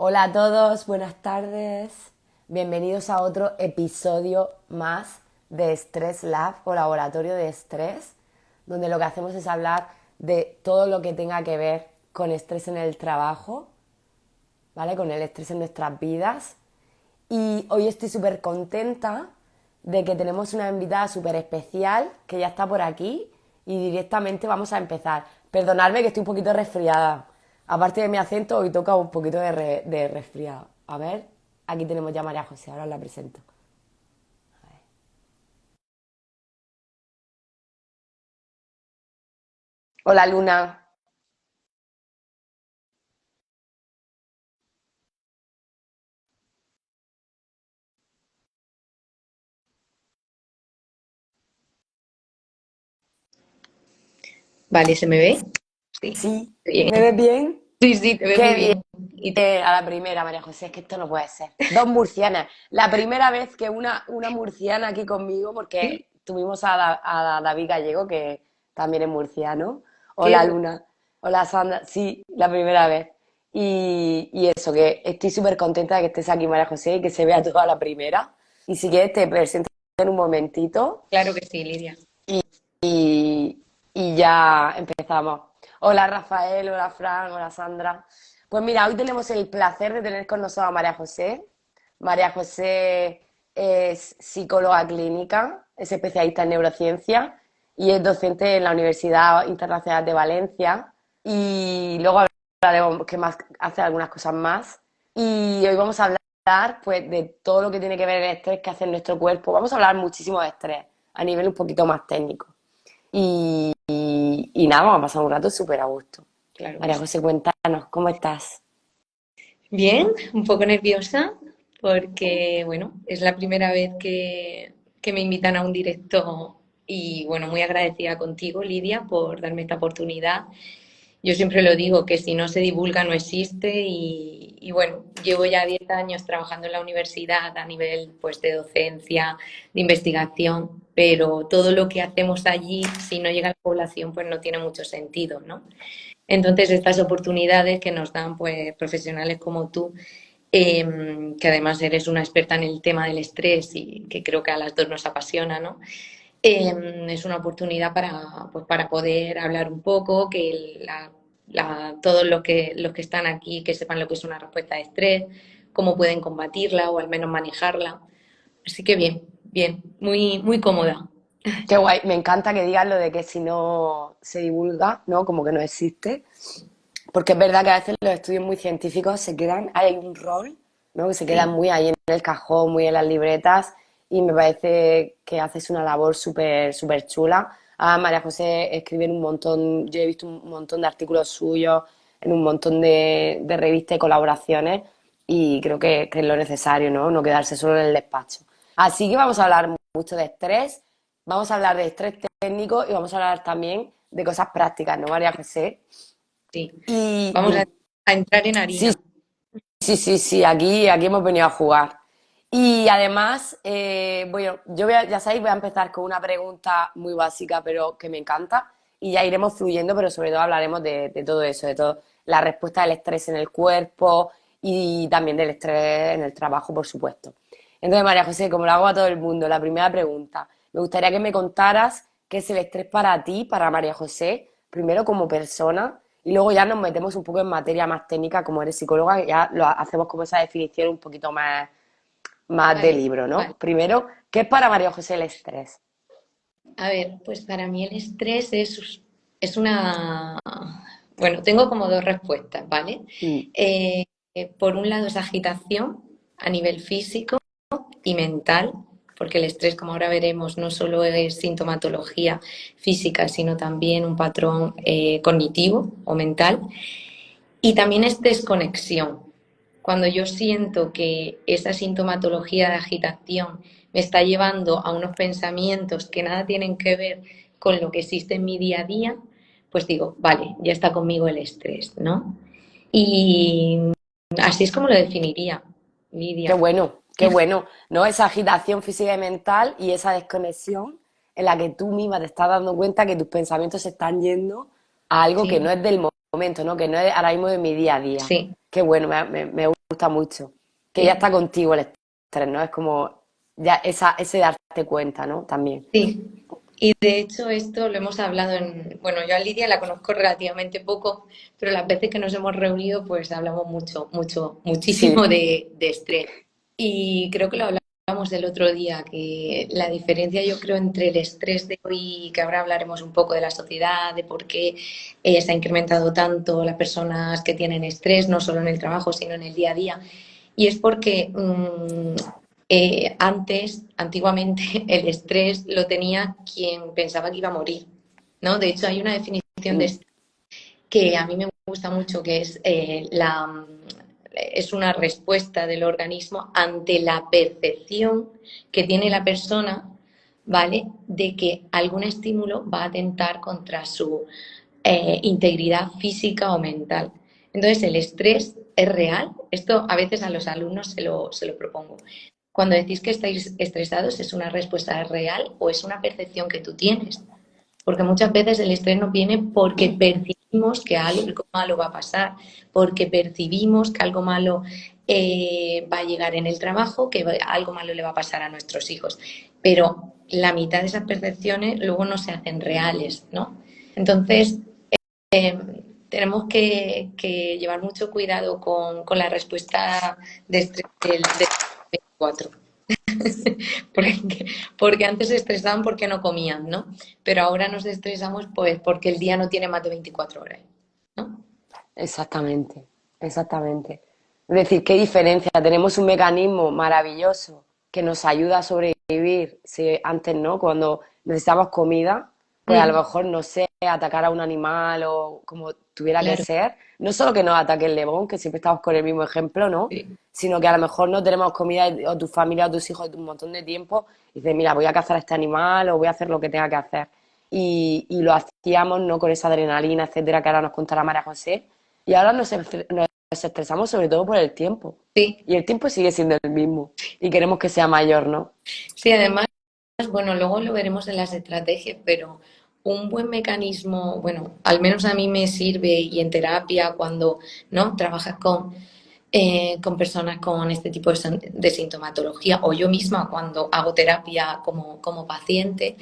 Hola a todos, buenas tardes. Bienvenidos a otro episodio más de Stress Lab o Laboratorio de Estrés, donde lo que hacemos es hablar de todo lo que tenga que ver con estrés en el trabajo, ¿vale? Con el estrés en nuestras vidas. Y hoy estoy súper contenta de que tenemos una invitada súper especial que ya está por aquí y directamente vamos a empezar. Perdonadme que estoy un poquito resfriada. Aparte de mi acento, hoy toca un poquito de resfriado. A ver, aquí tenemos ya a María José, ahora os la presento. Hola Luna. Vale, ¿se me ve? Sí. Sí, Bien. ¿me ves bien? Sí, sí, te ve muy Qué bien. bien. ¿Y tú? A la primera, María José, es que esto no puede ser. Dos murcianas. La primera vez que una murciana aquí conmigo, Sí. porque tuvimos a David Gallego, que también es murciano. Qué Hola guay. Luna. Hola Sandra. Sí, la primera vez. Y eso, que estoy súper contenta de que estés aquí, María José, y que se vea toda la primera. Y si quieres, te presento en un momentito Claro que sí, Lidia. y ya empezamos. Hola Rafael, hola Fran, hola Sandra. Pues mira, hoy tenemos el placer de tener con nosotros a María José. María José es psicóloga clínica, es especialista en neurociencia y es docente en la Universidad Internacional de Valencia. Y luego hablaremos que más hace algunas cosas más. Y hoy vamos a hablar pues de todo lo que tiene que ver el estrés que hace en nuestro cuerpo. Vamos a hablar muchísimo de estrés a nivel un poquito más técnico. Y nada, vamos a pasar un rato súper a gusto. Claro que María sí. José, cuéntanos, ¿cómo estás? Bien, un poco nerviosa porque, bueno, es la primera vez que me invitan a un directo y, bueno, muy agradecida contigo, Lidia, por darme esta oportunidad. Yo siempre lo digo, que si no se divulga no existe y bueno, llevo ya 10 años trabajando en la universidad a nivel pues de docencia, de investigación, pero todo lo que hacemos allí, si no llega a la población, pues no tiene mucho sentido, ¿no? Entonces, estas oportunidades que nos dan pues profesionales como tú, que además eres una experta en el tema del estrés y que creo que a las dos nos apasiona, ¿no? Es una oportunidad para, pues, para poder hablar un poco, que todos los que están aquí que sepan lo que es una respuesta de estrés, cómo pueden combatirla o al menos manejarla. Así que bien, bien, muy, muy cómoda. Qué guay, me encanta que digas lo de que si no se divulga, ¿no? Como que no existe. Porque es verdad que a veces los estudios muy científicos se quedan, hay un rol, ¿no? Que se quedan Sí, muy ahí en el cajón, muy en las libretas, y me parece que haces una labor súper, súper chula. Ah, María José escribe en un montón, yo he visto un montón de artículos suyos, en un montón de revistas y colaboraciones, y creo que es lo necesario, ¿no? No quedarse solo en el despacho. Así que vamos a hablar mucho de estrés, vamos a hablar de estrés técnico y vamos a hablar también de cosas prácticas, ¿no, María José? sí. Y Vamos a entrar en sí, harina. sí, aquí hemos venido a jugar. Y además, bueno, ya sabéis, voy a empezar con una pregunta muy básica, pero que me encanta, y ya iremos fluyendo, pero sobre todo hablaremos de todo eso, de todo, la respuesta del estrés en el cuerpo y también del estrés en el trabajo, por supuesto. Entonces, María José, como lo hago a todo el mundo, la primera pregunta, me gustaría que me contaras qué es el estrés para ti, para María José, primero como persona, y luego ya nos metemos un poco en materia más técnica, como eres psicóloga, y ya lo hacemos como esa definición un poquito más de Vale, libro, vale. ¿no? Primero, ¿qué es para María José el estrés? A ver, pues para mí el estrés es una... Bueno, tengo como dos respuestas, ¿vale? Mm. Eh, por un lado es agitación a nivel físico y mental, porque el estrés, como ahora veremos, no solo es sintomatología física, sino también un patrón cognitivo o mental. Y también es desconexión. Cuando yo siento que esa sintomatología de agitación me está llevando a unos pensamientos que nada tienen que ver con lo que existe en mi día a día, pues digo, vale, ya está conmigo el estrés, ¿no? Y así es como lo definiría, Lidia. Qué bueno, ¿no? Esa agitación física y mental y esa desconexión en la que tú misma te estás dando cuenta que tus pensamientos se están yendo a algo que no Sí, es del momento, ¿no? Que no es ahora mismo de mi día a día. sí, Qué bueno, me gusta. gusta mucho. Que ya Sí. está contigo el estrés, ¿no? Es como ya ese darte cuenta, ¿no? También. Sí, y de hecho esto lo hemos hablado bueno, yo a Lidia la conozco relativamente poco, pero las veces que nos hemos reunido pues hablamos muchísimo Sí, de estrés. Y creo que lo hablamos el otro día, que la diferencia yo creo entre el estrés de hoy, que ahora hablaremos un poco de la sociedad, de por qué se ha incrementado tanto las personas que tienen estrés, no solo en el trabajo, sino en el día a día. Y es porque antiguamente, el estrés lo tenía quien pensaba que iba a morir, ¿no? De hecho, hay una definición de mm, estrés que a mí me gusta mucho, que es es una respuesta del organismo ante la percepción que tiene la persona, ¿vale? De que algún estímulo va a atentar contra su integridad física o mental. Entonces, el estrés es real. Esto a veces a los alumnos se lo propongo. Cuando decís que estáis estresados, ¿es una respuesta real o es una percepción que tú tienes? Porque muchas veces el estrés nos viene porque percibimos que algo malo va a pasar, porque percibimos que algo malo va a llegar en el trabajo, que algo malo le va a pasar a nuestros hijos. Pero la mitad de esas percepciones luego no se hacen reales, ¿no? Entonces, tenemos que llevar mucho cuidado con la respuesta de estrés del 24. Porque, porque antes se estresaban porque no comían, ¿no? Pero ahora nos estresamos pues porque el día no tiene más de 24 horas, ¿no? exactamente, exactamente. Es decir, qué diferencia. Tenemos un mecanismo maravilloso que nos ayuda a sobrevivir. Si antes, ¿no? Cuando necesitamos comida, pues a lo Mm, mejor, no sé, atacar a un animal o como tuviera que claro, ser. No solo que nos ataque el león, que siempre estamos con el mismo ejemplo, ¿no? sí, Sino que a lo mejor no tenemos comida o tu familia o tus hijos un montón de tiempo y dices, mira, voy a cazar a este animal o voy a hacer lo que tenga que hacer. Y lo hacíamos, ¿no? Con esa adrenalina, etcétera, que ahora nos contará María José. Y ahora nos estresamos sobre todo por el tiempo. sí, Y el tiempo sigue siendo el mismo. Y queremos que sea mayor, ¿no? sí, además, bueno, luego lo veremos en las estrategias, pero un buen mecanismo, bueno, al menos a mí me sirve y en terapia cuando, ¿no? Trabajas con personas con este tipo de sintomatología o yo misma cuando hago terapia como paciente,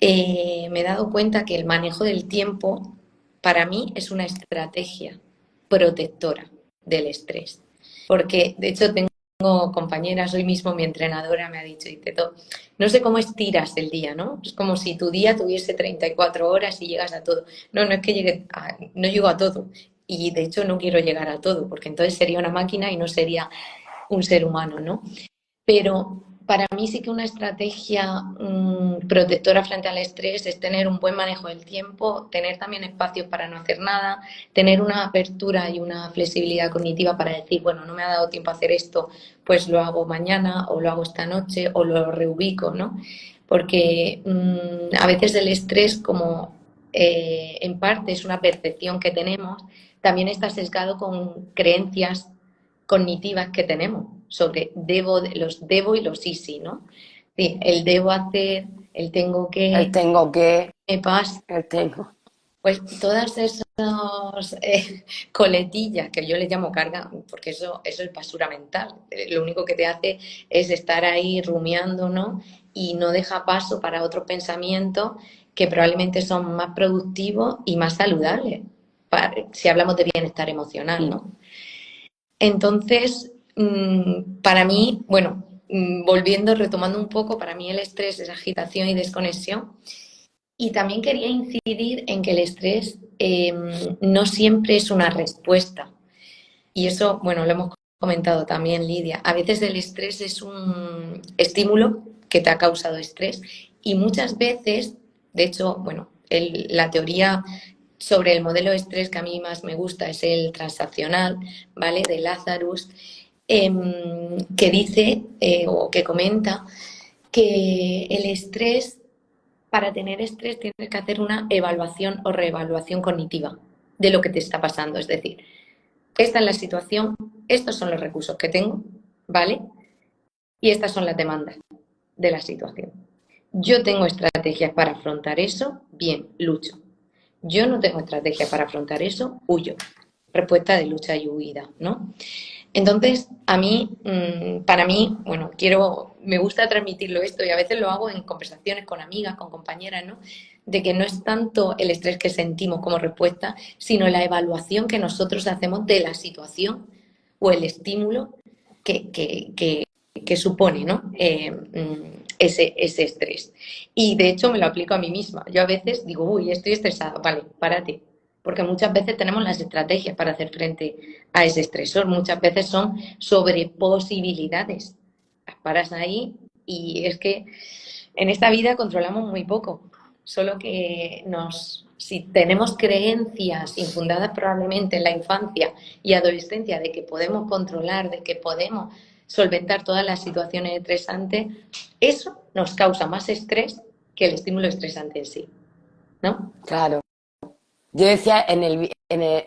me he dado cuenta que el manejo del tiempo para mí es una estrategia protectora del estrés. Porque de hecho tengo compañeras, hoy mismo mi entrenadora me ha dicho, dice, no sé cómo estiras el día, ¿no? Es como si tu día tuviese 34 horas y llegas a todo. No, no es que no llego a todo. Y de hecho no quiero llegar a todo, porque entonces sería una máquina y no sería un ser humano, ¿no? Pero para mí sí que una estrategia protectora frente al estrés es tener un buen manejo del tiempo, tener también espacios para no hacer nada, tener una apertura y una flexibilidad cognitiva para decir, bueno, no me ha dado tiempo a hacer esto, pues lo hago mañana o lo hago esta noche o lo reubico, ¿no? Porque a veces el estrés, como en parte es una percepción que tenemos, también está sesgado con creencias cognitivas que tenemos sobre los debo y los easy, ¿no? Sí, el debo hacer, el tengo El que, tengo que, me pasa, el tengo. pues todas esas coletillas que yo le llamo carga, porque eso es basura mental. Lo único que te hace es estar ahí rumiando, ¿no? Y no deja paso para otros pensamientos que probablemente son más productivos y más saludables, si hablamos de bienestar emocional, Mm. ¿no? Entonces, para mí, bueno, volviendo, retomando un poco, para mí el estrés es agitación y desconexión. Y también quería incidir en que el estrés no siempre es una respuesta. Y eso, bueno, lo hemos comentado también, Lidia. A veces el estrés es un estímulo que te ha causado estrés y muchas veces, de hecho, bueno, la teoría sobre el modelo de estrés que a mí más me gusta es el transaccional, ¿vale? De Lazarus, que dice o que comenta que el estrés, para tener estrés tienes que hacer una evaluación o reevaluación cognitiva de lo que te está pasando. Es decir, esta es la situación, estos son los recursos que tengo, ¿vale? Y estas son las demandas de la situación. Yo tengo estrategias para afrontar eso, bien, lucho. Yo no tengo estrategia para afrontar eso, huyo. Respuesta de lucha y huida, ¿no? Entonces, a mí, para mí, bueno, me gusta transmitirlo esto y a veces lo hago en conversaciones con amigas, con compañeras, ¿no? De que no es tanto el estrés que sentimos como respuesta, sino la evaluación que nosotros hacemos de la situación o el estímulo que supone, ¿no? Ese estrés. Y de hecho me lo aplico a mí misma. Yo a veces digo, uy, estoy estresada, vale, párate. Porque muchas veces tenemos las estrategias para hacer frente a ese estresor. Muchas veces son sobre posibilidades. Las paras ahí y es que en esta vida controlamos muy poco. Solo que si tenemos creencias infundadas probablemente en la infancia y adolescencia de que podemos controlar, de que podemos solventar todas las situaciones estresantes, eso nos causa más estrés que el estímulo estresante en sí, ¿no? Claro. Yo decía en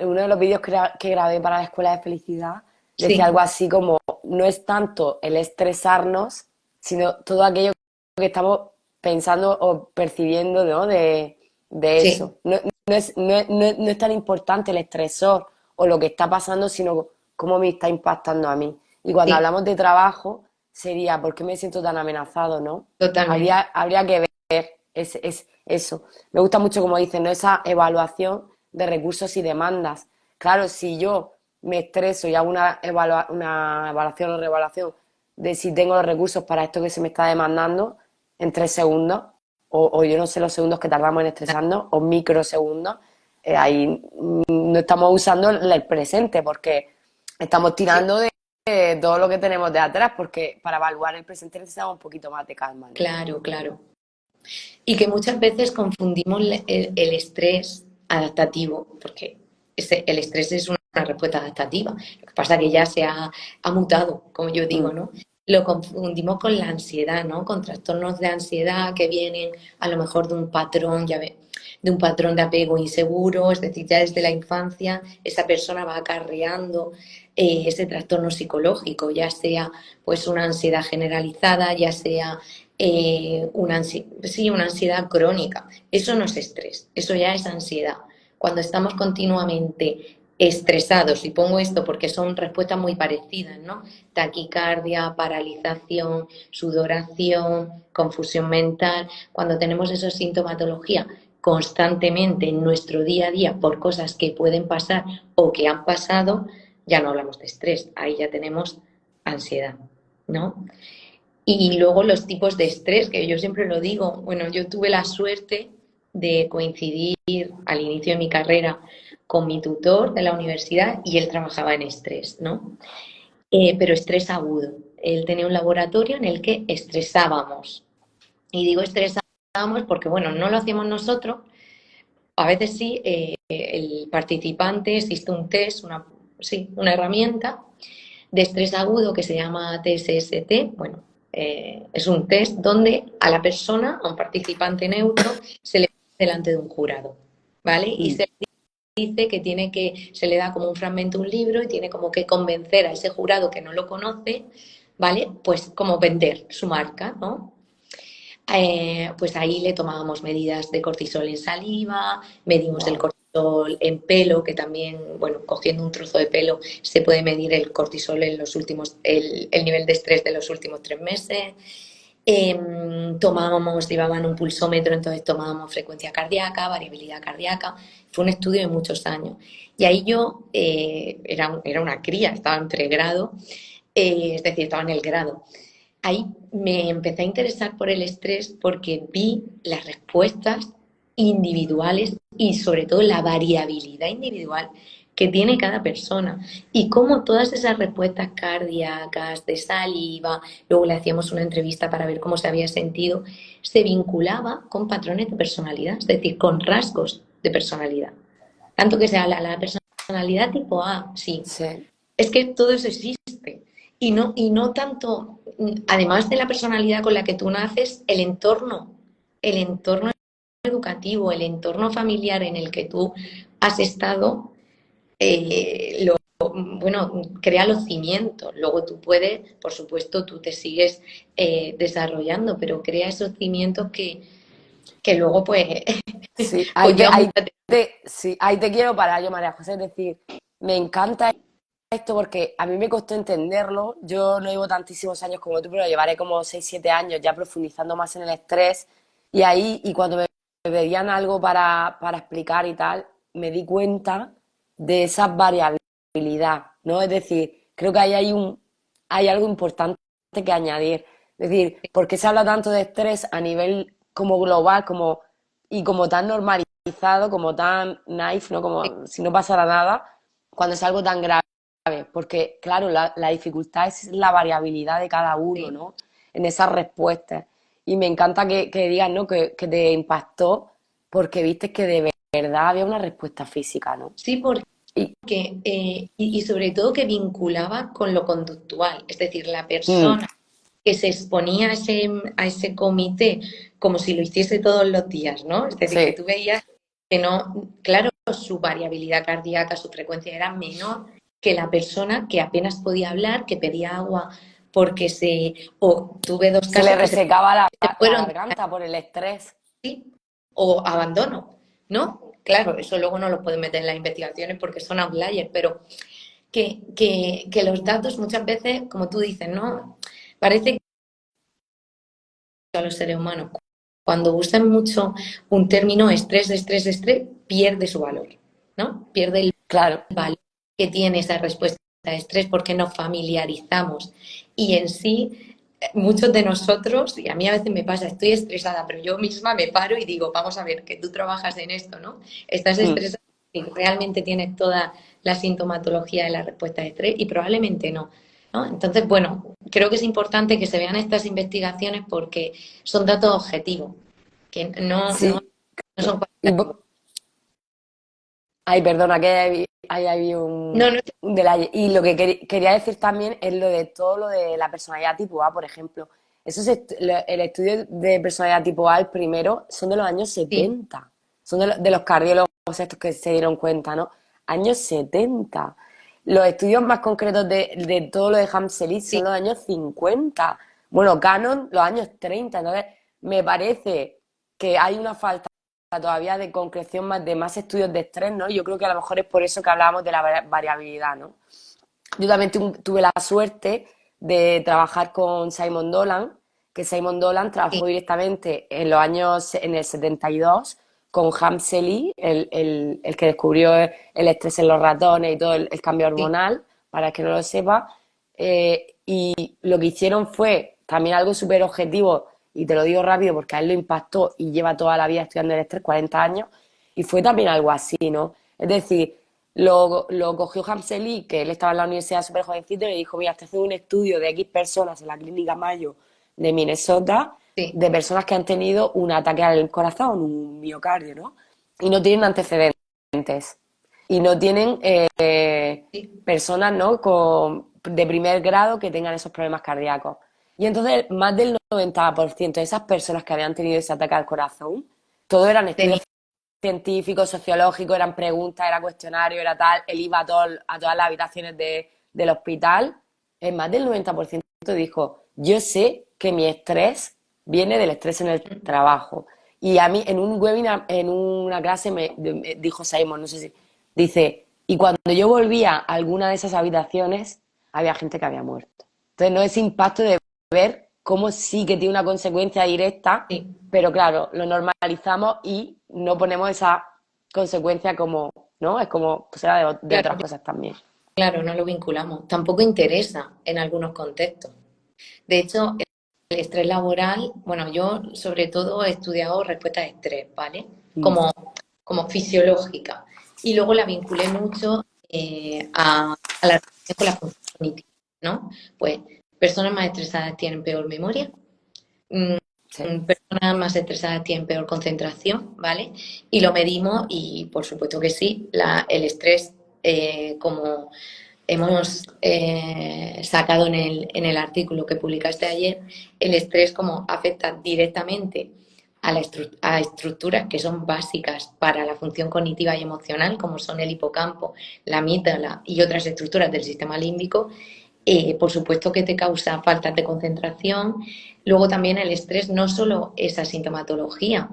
uno de los vídeos que grabé para la Escuela de Felicidad, decía Sí, algo así como, no es tanto el estresarnos, sino todo aquello que estamos pensando o percibiendo, ¿no? De sí, eso. No es tan importante el estresor o lo que está pasando, sino cómo me está impactando a mí. Y cuando sí, hablamos de trabajo, sería, ¿por qué me siento tan amenazado, no? totalmente. Habría que ver es eso. Me gusta mucho, como dicen, ¿no? Esa evaluación de recursos y demandas. Claro, si yo me estreso y hago una evaluación o reevaluación de si tengo los recursos para esto que se me está demandando en 3 segundos, o yo no sé los segundos que tardamos en estresarnos, o microsegundos, ahí no estamos usando el presente porque estamos Sí, tirando de todo lo que tenemos de atrás, porque para evaluar el presente necesitamos un poquito más de calma, ¿no? claro, claro. Y que muchas veces confundimos el estrés adaptativo, porque el estrés es una respuesta adaptativa. Lo que pasa es que ya ha mutado, como yo digo, Mm. ¿no? Lo confundimos con la ansiedad, ¿no? Con trastornos de ansiedad que vienen a lo mejor de un patrón, de un patrón de apego inseguro, es decir, ya desde la infancia esa persona va acarreando ese trastorno psicológico, ya sea pues una ansiedad generalizada, ya sea sí, una ansiedad crónica. Eso no es estrés, eso ya es ansiedad. Cuando estamos continuamente estresados, y pongo esto porque son respuestas muy parecidas, ¿no? Taquicardia, paralización, sudoración, confusión mental. Cuando tenemos esa sintomatología constantemente en nuestro día a día por cosas que pueden pasar o que han pasado, ya no hablamos de estrés, ahí ya tenemos ansiedad, ¿no? Y luego los tipos de estrés, que yo siempre lo digo, bueno, yo tuve la suerte de coincidir al inicio de mi carrera con mi tutor de la universidad y él trabajaba en estrés, ¿no? Pero estrés agudo. Él tenía un laboratorio en el que estresábamos. Y digo estresábamos porque, bueno, no lo hacíamos nosotros, a veces sí, el participante, existe un test, sí, una herramienta de estrés agudo que se llama TSST. Bueno, es un test donde a la persona, a un participante neutro, se le pone delante de un jurado, ¿vale? Y Mm. se dice que se le da como un fragmento, un libro, y tiene como que convencer a ese jurado que no lo conoce, ¿vale? Pues como vender su marca, ¿no? Pues ahí le tomábamos medidas de cortisol en saliva, medimos el Wow. cortisol en pelo, que también, bueno, cogiendo un trozo de pelo se puede medir el cortisol en los últimos, el nivel de estrés de los últimos 3 meses. Llevaban un pulsómetro, entonces tomábamos frecuencia cardíaca, variabilidad cardíaca. Fue un estudio de muchos años. Y ahí yo era una cría, estaba en pregrado, es decir, estaba en el grado. Ahí me empecé a interesar por el estrés porque vi las respuestas individuales y sobre todo la variabilidad individual que tiene cada persona y cómo todas esas respuestas cardíacas, de saliva, luego le hacíamos una entrevista para ver cómo se había sentido, se vinculaba con patrones de personalidad, es decir, con rasgos de personalidad. Tanto que sea la personalidad tipo A, sí, Sí. es que todo eso existe. Y no tanto, además de la personalidad con la que tú naces, el entorno educativo, el entorno familiar en el que tú has estado, bueno, crea los cimientos. Luego tú puedes, por supuesto, tú te sigues desarrollando, pero crea esos cimientos que luego pues Sí, conlleva mucha... sí, ahí te quiero parar yo, María José. Es decir, me encanta esto porque a mí me costó entenderlo. Yo no llevo tantísimos años como tú, pero llevaré como 6 7 años ya profundizando más en el estrés. Y ahí, y cuando me pedían algo para explicar y tal, me di cuenta de esa variabilidad, ¿no? Es decir, creo que ahí hay algo importante que añadir. Es decir, ¿por qué se habla tanto de estrés a nivel como global, y como tan normalizado, como tan nice, ¿no? Como si no pasara nada, cuando es algo tan grave? Porque, claro, la dificultad es la variabilidad de cada uno, Sí, ¿no? En esas respuestas. Y me encanta que digas, ¿no? Que te impactó porque viste que de verdad había una respuesta física, ¿no? sí, porque Y, y sobre todo que vinculaba con lo conductual, es decir, la mm, persona que se exponía a ese comité como si lo hiciese todos los días, ¿no? Es decir, que sí, tú veías que no, claro, su variabilidad cardíaca, su frecuencia era menor que la persona que apenas podía hablar, que pedía agua porque o tuve dos se le casos que se resecaba la fueron garganta por el estrés. así, o abandono, ¿no? Claro, eso luego no lo pueden meter en las investigaciones porque son outliers, pero que los datos muchas veces, como tú dices, ¿no? Parece que a los seres humanos, cuando usan mucho un término estrés, estrés, estrés, pierde su valor, ¿no? Pierde el Claro, valor que tiene esa respuesta de estrés porque nos familiarizamos. Y en sí, muchos de nosotros, y a mí a veces me pasa, estoy estresada, pero yo misma me paro y digo, vamos a ver, que tú trabajas en esto, ¿no? Estás mm, estresada y realmente tienes toda la sintomatología de la respuesta de estrés y probablemente no. ¿No? Entonces, bueno, creo que es importante que se vean estas investigaciones porque son datos objetivos, que sí. no son Y, cualitativos. ay, perdona, que ahí había No, no, un detalle. Y lo que quería decir también es lo de todo lo de la personalidad tipo A, por ejemplo. El estudio de personalidad tipo A, el primero, son de los años sí, 70. Son de los cardiólogos estos que se dieron cuenta, ¿no? Años 70. Los estudios más concretos de todo lo de Hamselit sí, son los años 50. Bueno, Canon, los años 30. Entonces, me parece que hay una falta todavía de concreción de más estudios de estrés, ¿no? Yo creo que a lo mejor es por eso que hablábamos de la variabilidad, ¿no? Yo también tuve la suerte de trabajar con Simon Dolan, que Simon Dolan sí, trabajó directamente en el 72 con Hamseli, el que descubrió el estrés en los ratones y todo el cambio sí, hormonal, para el que no lo sepa. Y lo que hicieron fue también algo súper objetivo, y te lo digo rápido porque a él lo impactó y lleva toda la vida estudiando el estrés, 40 años, y fue también algo así, ¿no? Es decir, lo cogió Hamseli, que él estaba en la universidad súper jovencito, y le dijo, mira, estoy haciendo un estudio de X personas en la clínica Mayo de Minnesota, sí, de personas que han tenido un ataque al corazón, un miocardio, ¿no? Y no tienen antecedentes. Y no tienen sí. personas, ¿no? De primer grado que tengan esos problemas cardíacos. Y entonces, más del 90% de esas personas que habían tenido ese ataque al corazón, todo eran estudios Tenía, científico, sociológico, eran preguntas, era cuestionario, era tal. Él iba a todas las habitaciones del hospital. En más del 90% dijo, yo sé que mi estrés viene del estrés en el trabajo. Y a mí en un webinar, en una clase, me dijo Simon, no sé si, dice, y cuando yo volvía a alguna de esas habitaciones, había gente que había muerto. Entonces, no, ese impacto de ver cómo sí que tiene una consecuencia directa, sí, pero claro, lo normalizamos y no ponemos esa consecuencia como, ¿no? Es como, pues era de claro, otras cosas también. claro, no lo vinculamos. Tampoco interesa en algunos contextos. De hecho, el estrés laboral, bueno, yo sobre todo he estudiado respuesta de estrés, ¿vale? Mm, Como fisiológica. Y luego la vinculé mucho a la relación con la función cognitiva, ¿no? Pues personas más estresadas tienen peor memoria, mm, sí. personas más estresadas tienen peor concentración, ¿vale? Y lo medimos y por supuesto que sí, el estrés, como hemos sacado en el artículo que publicaste ayer, el estrés como afecta directamente a estructuras que son básicas para la función cognitiva y emocional, como son el hipocampo, la amígdala y otras estructuras del sistema límbico. Por supuesto que te causa faltas de concentración. Luego también el estrés no solo esa sintomatología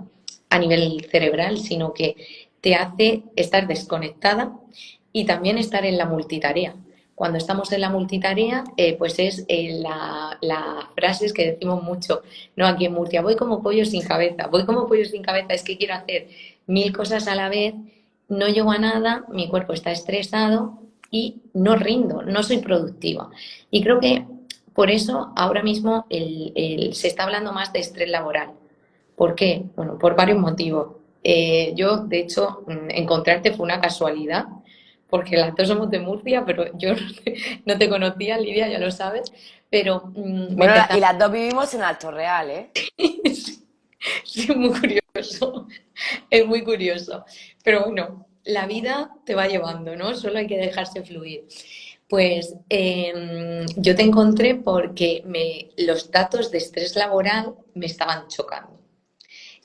a nivel cerebral, sino que te hace estar desconectada y también estar en la multitarea. cuando estamos en la multitarea, pues es las frases que decimos mucho, ¿no? Aquí en Murcia, voy como pollo sin cabeza, voy como pollo sin cabeza, es que quiero hacer 1000 cosas a la vez, no llego a nada, mi cuerpo está estresado y no rindo, no soy productiva. Y creo que por eso ahora mismo se está hablando más de estrés laboral. ¿Por qué? Bueno, por varios motivos. Yo, de hecho, encontrarte fue una casualidad, porque las dos somos de Murcia, pero yo no te conocía, Lidia, ya lo sabes, pero me Bueno, empezaba. y las dos vivimos en Alto Real, ¿eh? Sí, muy curioso, es muy curioso. Pero bueno, la vida te va llevando, ¿no? Solo hay que dejarse fluir. Pues yo te encontré porque los datos de estrés laboral me estaban chocando.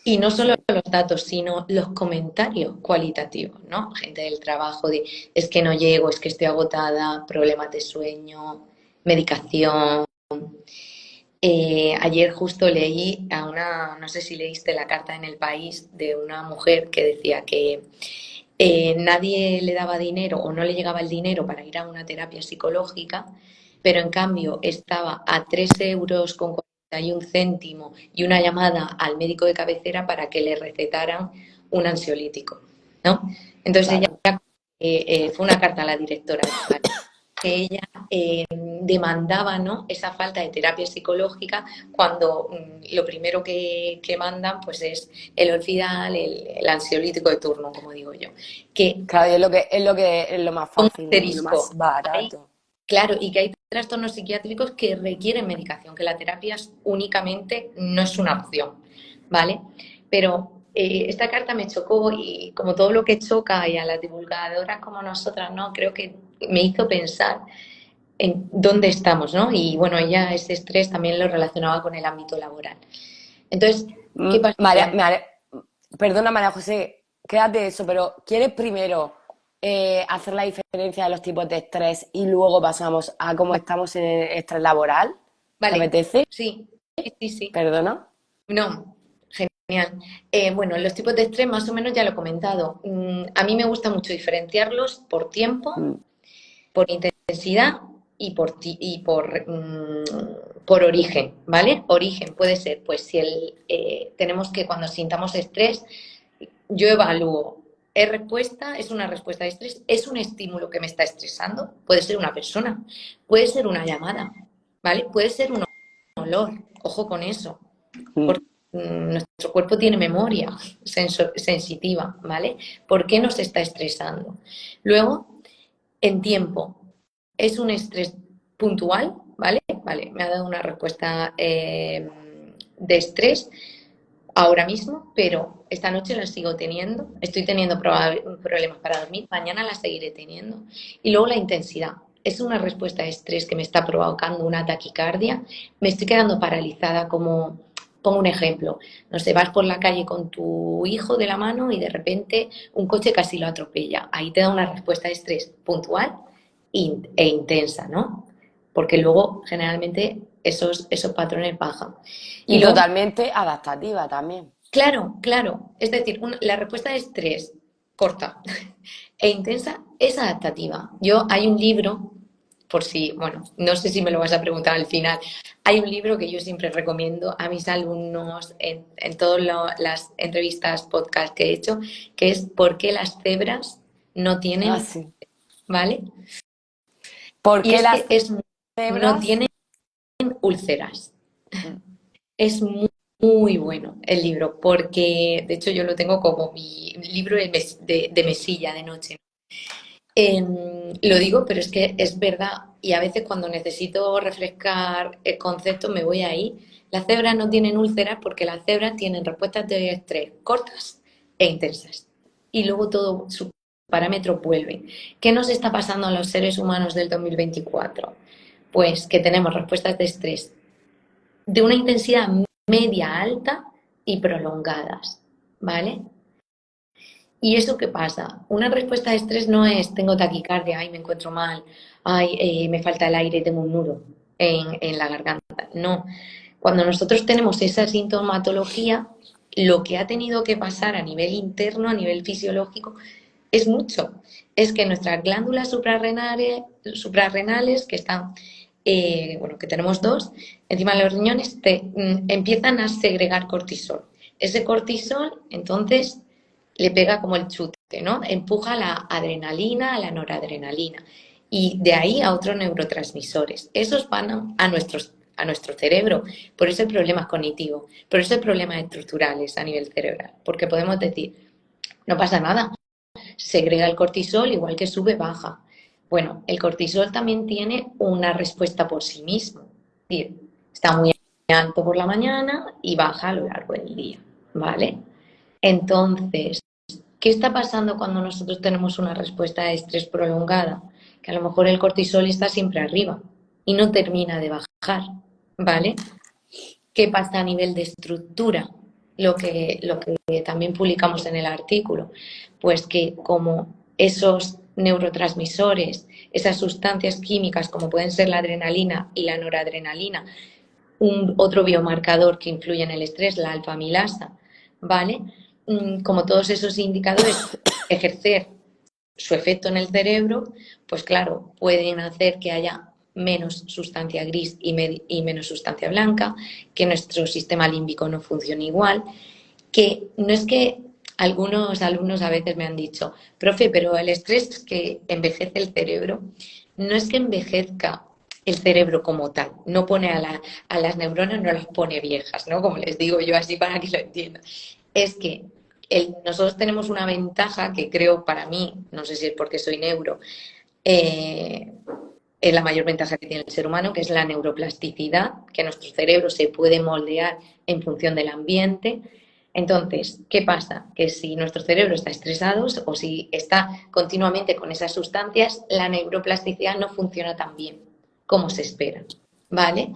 Y no solo Sí. los datos, sino los comentarios cualitativos, ¿no? Gente del trabajo de es que no llego, es que estoy agotada, problemas de sueño, medicación. Ayer justo leí a una, no sé si leíste la carta en El País de una mujer que decía que nadie le daba dinero o no le llegaba el dinero para ir a una terapia psicológica, pero en cambio estaba a 3,41 € y una llamada al médico de cabecera para que le recetaran un ansiolítico, ¿no? Entonces ella, Claro. fue una carta a la directora que ella demandaba, ¿no?, esa falta de terapia psicológica cuando lo primero que mandan pues es el Orfidal, el ansiolítico de turno, como digo yo, que Claro, y es lo más un fácil, ¿no? Y lo más asterisco. Hay, barato. claro, y que hay trastornos psiquiátricos que requieren medicación, que la terapia únicamente no es una opción, ¿vale? Pero esta carta me chocó y como todo lo que choca y a las divulgadoras como nosotras, ¿no? Creo que me hizo pensar en dónde estamos, ¿no? Y bueno, ella ese estrés también lo relacionaba con el ámbito laboral. Entonces, ¿qué pasa? María, perdona, María José, quédate eso, pero ¿quieres primero hacer la diferencia de los tipos de estrés y luego pasamos a cómo estamos en el estrés laboral? ¿Te Vale, apetece? sí, sí, sí, sí. Perdona. No, genial. Bueno, los tipos de estrés más o menos ya lo he comentado. A mí me gusta mucho diferenciarlos por tiempo, Mm, por intensidad por origen, ¿vale? Origen puede ser, pues si tenemos que cuando sintamos estrés, yo evalúo, es una respuesta de estrés, es un estímulo que me está estresando, puede ser una persona, puede ser una llamada, ¿vale? Puede ser un olor, ojo con eso, mm. porque nuestro cuerpo tiene memoria sensitiva, ¿vale? ¿Por qué nos está estresando? Luego, en tiempo, es un estrés puntual, ¿vale? Vale, me ha dado una respuesta de estrés ahora mismo, pero esta noche la sigo teniendo, estoy teniendo problemas para dormir, mañana la seguiré teniendo. Y luego la intensidad. Es una respuesta de estrés que me está provocando una taquicardia, me estoy quedando paralizada como, pongo un ejemplo, no sé, vas por la calle con tu hijo de la mano y de repente un coche casi lo atropella. Ahí te da una respuesta de estrés puntual e intensa, ¿no? Porque luego generalmente esos patrones bajan. Y Y luego totalmente adaptativa también. claro, claro. Es decir, la respuesta de estrés corta e intensa es adaptativa. Hay un libro, por si, bueno, no sé si me lo vas a preguntar al final, hay un libro que yo siempre recomiendo a mis alumnos en todas las entrevistas, podcast que he hecho, que es ¿Por qué las cebras no Ah, tienen, sí. ¿vale? ¿Por Y qué es las que no cebras? tienen úlceras. Mm. Es muy bueno el libro, porque de hecho yo lo tengo como mi libro de mesilla de noche. Lo digo, pero es que es verdad, y a veces cuando necesito refrescar el concepto me voy ahí. Las cebras no tienen úlceras porque las cebras tienen respuestas de estrés cortas e intensas. Y luego todo su parámetro vuelve. ¿Qué nos está pasando a los seres humanos del 2024? Pues que tenemos respuestas de estrés de una intensidad media alta y prolongadas, ¿vale? ¿Y eso qué pasa? Una respuesta de estrés no es tengo taquicardia, ay, me encuentro mal, ay, me falta el aire, tengo un nudo en la garganta. No. Cuando nosotros tenemos esa sintomatología, lo que ha tenido que pasar a nivel interno, a nivel fisiológico, es mucho. Es que nuestras glándulas suprarrenales que están, bueno, que tenemos dos, encima de los riñones, empiezan a segregar cortisol. Ese cortisol, entonces, le pega como el chute, ¿no? Empuja la adrenalina, a la noradrenalina y de ahí a otros neurotransmisores. Esos van a nuestro cerebro. Por eso hay problemas cognitivos, por eso hay problemas estructurales a nivel cerebral, porque podemos decir, no pasa nada, segrega el cortisol igual que sube, baja. Bueno, el cortisol también tiene una respuesta por sí mismo. Es decir, está muy alto por la mañana y baja a lo largo del día, ¿vale? Entonces, ¿qué está pasando cuando nosotros tenemos una respuesta de estrés prolongada? Que a lo mejor el cortisol está siempre arriba y no termina de bajar, ¿vale? ¿Qué pasa a nivel de estructura? Lo que también publicamos en el artículo, pues que como esos neurotransmisores, esas sustancias químicas como pueden ser la adrenalina y la noradrenalina, otro biomarcador que influye en el estrés, la alfa-amilasa, ¿vale? Como todos esos indicadores ejercer su efecto en el cerebro, pues claro, pueden hacer que haya menos sustancia gris y menos sustancia blanca, que nuestro sistema límbico no funcione igual, que no es que algunos alumnos a veces me han dicho, profe, pero el estrés que envejece el cerebro, no es que envejezca el cerebro como tal, no pone a las neuronas, no las pone viejas, ¿no? Como les digo yo así para que lo entiendan. Es que nosotros tenemos una ventaja que creo para mí, no sé si es porque soy neuro, eh, es la mayor ventaja que tiene el ser humano, que es la neuroplasticidad, que nuestro cerebro se puede moldear en función del ambiente. Entonces, ¿qué pasa? Que si nuestro cerebro está estresado o si está continuamente con esas sustancias, la neuroplasticidad no funciona tan bien como se espera, ¿vale?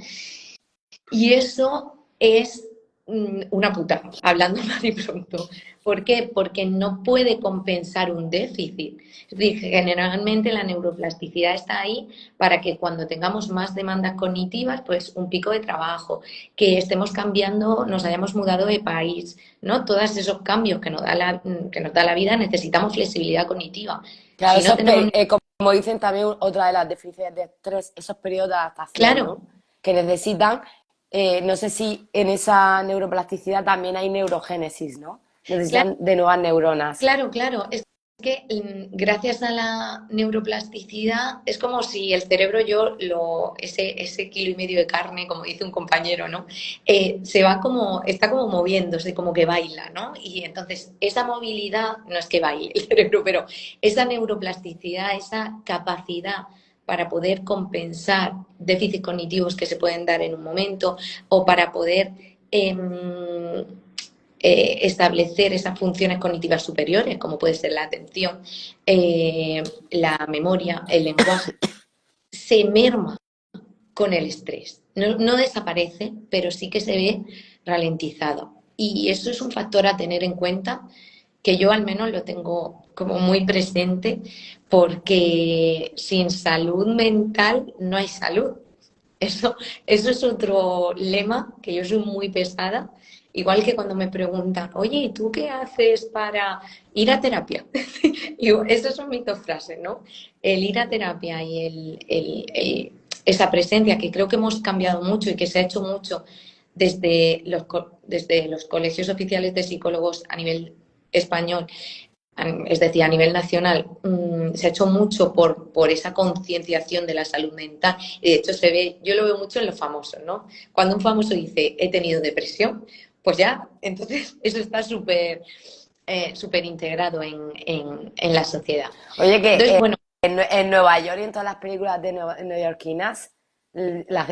Y eso es una puta, hablando mal y pronto. ¿Por qué? Porque no puede compensar un déficit. Es decir, generalmente la neuroplasticidad está ahí para que cuando tengamos más demandas cognitivas, pues un pico de trabajo, que estemos cambiando, nos hayamos mudado de país, ¿no? Todos esos cambios que nos da la vida, necesitamos flexibilidad cognitiva. Claro, Si no tenemos, como dicen también, otra de las definiciones de estrés, esos periodos de adaptación, claro, ¿no? Que necesitan, no sé si en esa neuroplasticidad también hay neurogénesis, ¿no? claro. Necesitan de nuevas neuronas. Claro, claro. Es que gracias a la neuroplasticidad es como si el cerebro ese kilo y medio de carne, como dice un compañero, ¿no? Está como moviéndose, como que baila, ¿no? Y entonces esa movilidad, no es que baile el cerebro, pero esa neuroplasticidad, esa capacidad para poder compensar déficits cognitivos que se pueden dar en un momento o para poder establecer esas funciones cognitivas superiores, como puede ser la atención, la memoria, el lenguaje, se merma con el estrés. No, no desaparece, pero sí que se ve ralentizado. Y eso es un factor a tener en cuenta que yo al menos lo tengo como muy presente porque sin salud mental no hay salud. Eso es otro lema que yo soy muy pesada, igual que cuando me preguntan, oye, ¿y tú qué haces para ir a terapia? Digo, esas son mis dos frases, ¿no? El ir a terapia y esa presencia que creo que hemos cambiado mucho y que se ha hecho mucho desde los colegios oficiales de psicólogos a nivel español, es decir, a nivel nacional, se ha hecho mucho por esa concienciación de la salud mental. Y de hecho yo lo veo mucho en los famosos, ¿no? Cuando un famoso dice, he tenido depresión, pues ya, entonces eso está súper integrado en la sociedad. Oye, que Entonces, bueno, en Nueva York y en todas las películas de neoyorquinas,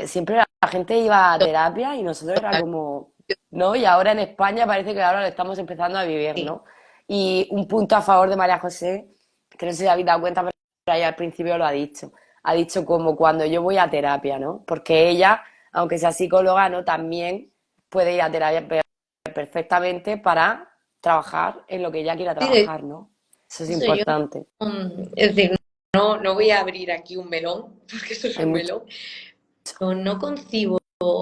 siempre la gente iba a terapia y nosotros era como, ¿no? Y ahora en España parece que ahora lo estamos empezando a vivir, sí, ¿no? Y un punto a favor de María José, que no sé si habéis dado cuenta, pero ella al principio lo ha dicho. Ha dicho como cuando yo voy a terapia, ¿no? Porque ella, aunque sea psicóloga, ¿no? También puede ir a terapia perfectamente para trabajar en lo que ella quiera sí, de trabajar, ¿no? Eso es eso yo, importante. es decir, no voy a abrir aquí un melón, porque eso es Hay un mucho. melón. No concibo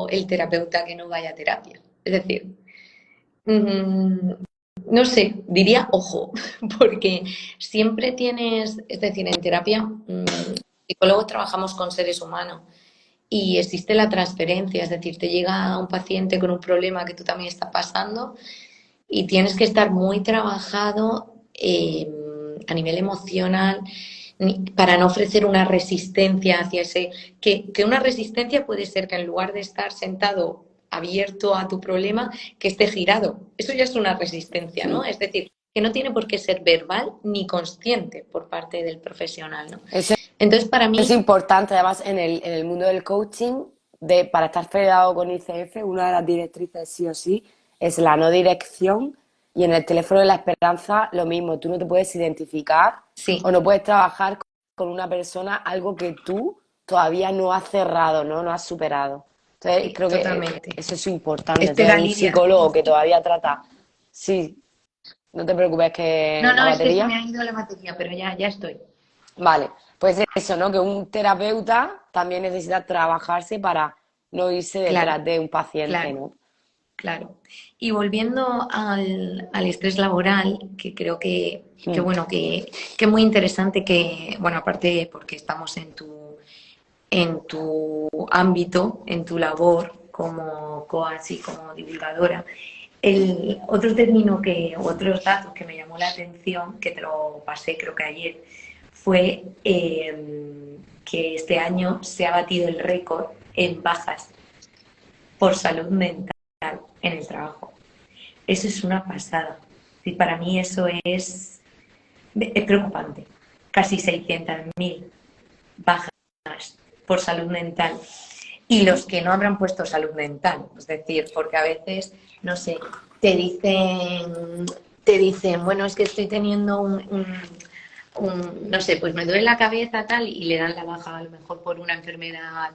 el terapeuta que no vaya a terapia. Es decir, no sé, diría ojo, porque siempre tienes, es decir, en terapia, psicólogos trabajamos con seres humanos y existe la transferencia, es decir, te llega un paciente con un problema que tú también estás pasando y tienes que estar muy trabajado a nivel emocional para no ofrecer una resistencia hacia ese, que una resistencia puede ser que en lugar de estar sentado abierto a tu problema, que esté girado. Eso ya es una resistencia, ¿no? Sí. Es decir, que no tiene por qué ser verbal ni consciente por parte del profesional, ¿no? Eso Entonces, para es mí, importante, además, en el mundo del coaching, para estar federado con ICF, una de las directrices sí o sí es la no dirección. Y en el teléfono de la esperanza, lo mismo, tú no te puedes identificar o sí, no puedes trabajar con una persona algo que tú todavía no has cerrado, ¿no? No has superado. Entonces, sí, creo que totalmente. eso es importante. Entonces, Espera, un Lidia. psicólogo que todavía trata, sí, no te preocupes que No, la no, es que se me batería. ha ido la batería, pero ya estoy. Vale, pues eso, ¿no? Que un terapeuta también necesita trabajarse para no irse Claro, detrás de un paciente, claro. ¿no? Claro. Y volviendo al estrés laboral, que creo que Mm. bueno, que es muy interesante que, bueno, aparte porque estamos en tu ámbito, en tu labor como coach y como divulgadora, el otro término otros datos que me llamó la atención, que te lo pasé creo que ayer, fue que este año se ha batido el récord en bajas por salud mental en el trabajo. Eso es una pasada. Y para mí eso es preocupante. Casi 600.000 bajas por salud mental. Y los que no habrán puesto salud mental. Es decir, porque a veces, no sé, te dicen, te dicen, bueno, es que estoy teniendo no sé, pues me duele la cabeza tal y le dan la baja a lo mejor por una enfermedad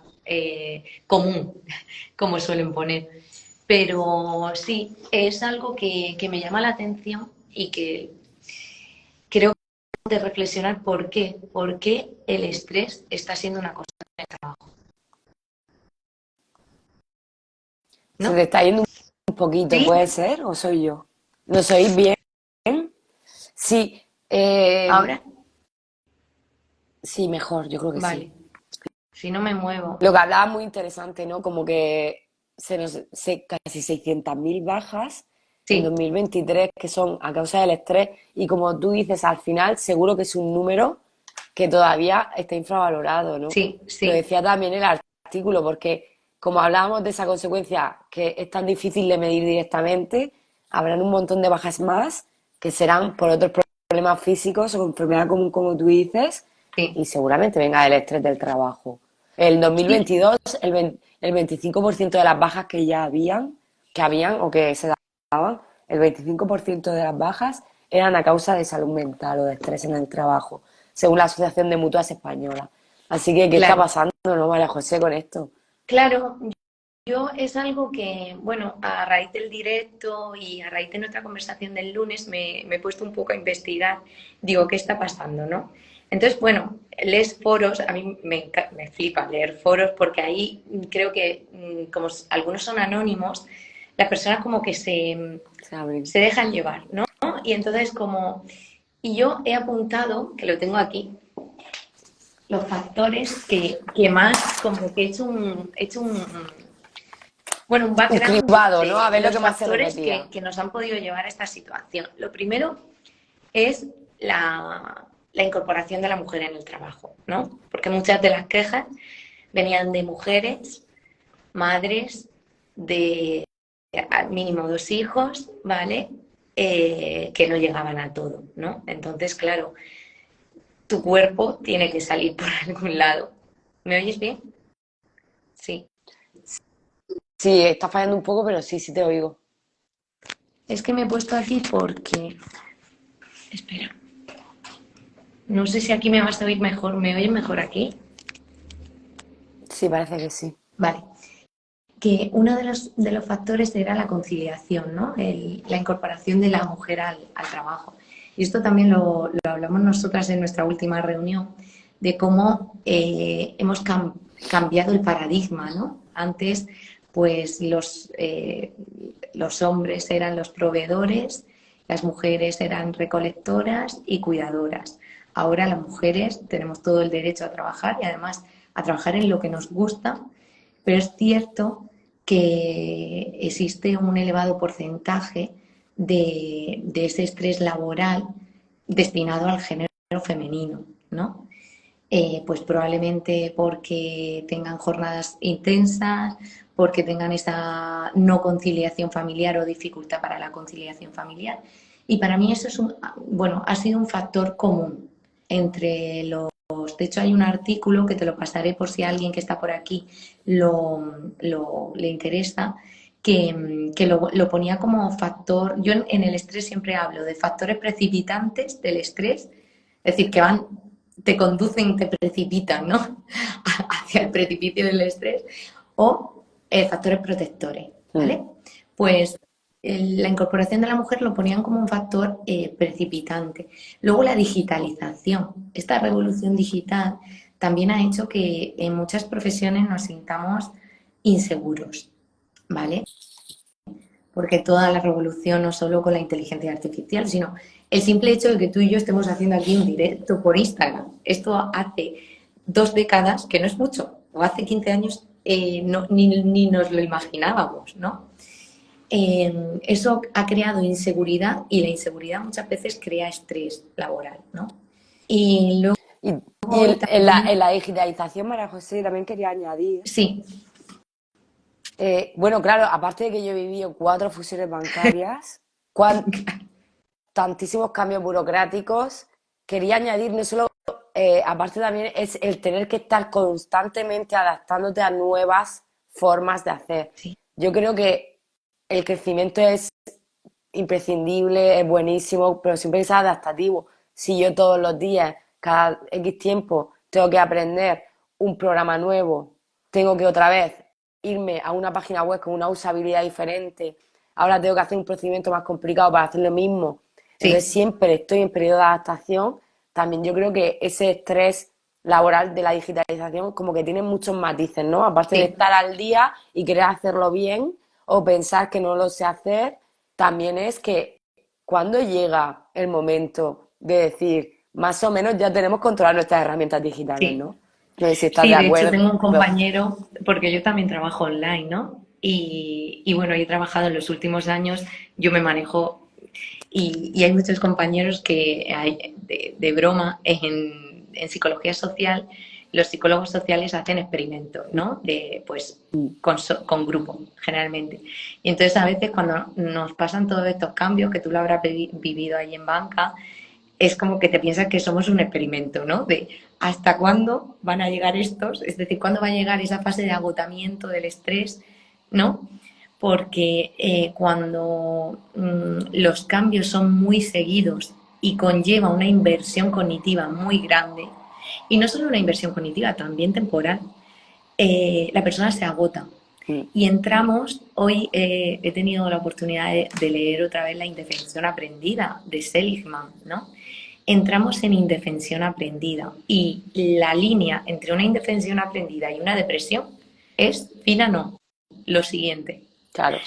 común, como suelen poner. Pero sí, es algo que me llama la atención y que creo que de reflexionar por qué el estrés está siendo una cosa de trabajo, Se te ¿no? está yendo un poquito, Sí, ¿puede ser? ¿O soy yo? ¿No sois bien? Sí, ahora, sí, mejor, yo creo que sí. vale, si no me muevo, Lo que hablaba muy interesante, ¿no? Como que casi 600.000 bajas en sí, 2023 que son a causa del estrés y como tú dices, al final seguro que es un número que todavía está infravalorado, ¿no? sí, Lo sí, decía también el artículo, porque como hablábamos de esa consecuencia que es tan difícil de medir directamente, habrán un montón de bajas más que serán por otros problemas físicos o enfermedad común, como tú dices, sí, y seguramente venga el estrés del trabajo. El sí, 2022, el 25% de las bajas que habían o que se daban, el 25% de las bajas eran a causa de salud mental o de estrés en el trabajo, según la Asociación de Mutuas Española. Así que, ¿qué está claro, pasando, no, María José, con esto? claro. Yo es algo que, bueno, a raíz del directo y a raíz de nuestra conversación del lunes me he puesto un poco a investigar, digo, ¿qué está pasando, no? Entonces, bueno, lees foros, a mí me flipa leer foros porque ahí creo que como algunos son anónimos, las personas como que Se abren. se dejan llevar, ¿no? Y entonces como, y yo he apuntado, que lo tengo aquí, los factores que más, como que he hecho bueno, un Un background cribado, ¿no? de A ver lo los que más se factores repetía. que nos han podido llevar a esta situación. Lo primero es la incorporación de la mujer en el trabajo, ¿no? Porque muchas de las quejas venían de mujeres, madres, de al mínimo 2 hijos, ¿vale? Que no llegaban a todo, ¿no? Entonces, claro, tu cuerpo tiene que salir por algún lado. ¿Me oyes bien? Sí. Sí, está fallando un poco, pero sí, sí te oigo. Es que me he puesto aquí porque... Espera. No sé si aquí me vas a oír mejor. ¿Me oyes mejor aquí? Sí, parece que sí. Vale. Que uno de los factores era la conciliación, ¿no? La incorporación de la mujer al trabajo. Y esto también lo hablamos nosotras en nuestra última reunión, de cómo hemos cambiado el paradigma, ¿no? Antes, pues los hombres eran los proveedores, las mujeres eran recolectoras y cuidadoras. Ahora las mujeres tenemos todo el derecho a trabajar y además a trabajar en lo que nos gusta, pero es cierto que existe un elevado porcentaje de ese estrés laboral destinado al género femenino, ¿no? Pues probablemente porque tengan jornadas intensas, porque tengan esa no conciliación familiar o dificultad para la conciliación familiar. Y para mí eso es bueno, ha sido un factor común entre los... De hecho, hay un artículo que te lo pasaré por si a alguien que está por aquí le interesa, que lo ponía como factor. Yo en el estrés siempre hablo de factores precipitantes del estrés, es decir, que van, te conducen y te precipitan, ¿no? Hacia el precipicio del estrés, o factores protectores, Mm. ¿vale? Pues la incorporación de la mujer lo ponían como un factor precipitante. Luego la digitalización. Esta revolución digital también ha hecho que en muchas profesiones nos sintamos inseguros, ¿vale? Porque toda la revolución no solo con la inteligencia artificial, sino el simple hecho de que tú y yo estemos haciendo aquí un directo por Instagram. Esto hace 2 décadas, que no es mucho, o hace 15 años ni nos lo imaginábamos, ¿no? Eso ha creado inseguridad y la inseguridad muchas veces crea estrés laboral, ¿no? Y Y, luego también, en la digitalización, María José, también quería añadir, sí, bueno, claro, aparte de que yo he vivido 4 fusiones bancarias, tantísimos cambios burocráticos, quería añadir no solo, aparte también es el tener que estar constantemente adaptándote a nuevas formas de hacer. sí, Yo creo que el crecimiento es imprescindible, es buenísimo, pero siempre es adaptativo. Si yo todos los días, cada X tiempo, tengo que aprender un programa nuevo, tengo que otra vez irme a una página web con una usabilidad diferente, ahora tengo que hacer un procedimiento más complicado para hacer lo mismo. Entonces sí, siempre estoy en periodo de adaptación. También yo creo que ese estrés laboral de la digitalización como que tiene muchos matices, ¿no? Aparte de sí. estar al día y querer hacerlo bien o pensar que no lo sé hacer, también es que cuando llega el momento de decir, más o menos ya tenemos controladas nuestras herramientas digitales, Sí. ¿no? No sé si estás de Sí, de hecho acuerdo. tengo un compañero, porque yo también trabajo online, ¿no? Y bueno, he trabajado en los últimos años, yo me manejo y hay muchos compañeros que hay, de broma en psicología social, los psicólogos sociales hacen experimentos, ¿no? De, pues, con grupo, generalmente. Y entonces a veces cuando nos pasan todos estos cambios, que tú lo habrás vivido ahí en banca, es como que te piensas que somos un experimento, ¿no? De hasta cuándo van a llegar estos, es decir, cuándo va a llegar esa fase de agotamiento del estrés, ¿no? Porque cuando los cambios son muy seguidos y conlleva una inversión cognitiva muy grande, y no solo una inversión cognitiva, también temporal, la persona se agota. Mm. Y entramos, hoy he tenido la oportunidad de leer otra vez La indefensión aprendida de Seligman, ¿no? Entramos en indefensión aprendida y la línea entre una indefensión aprendida y una depresión es fina, no, lo siguiente. Claro.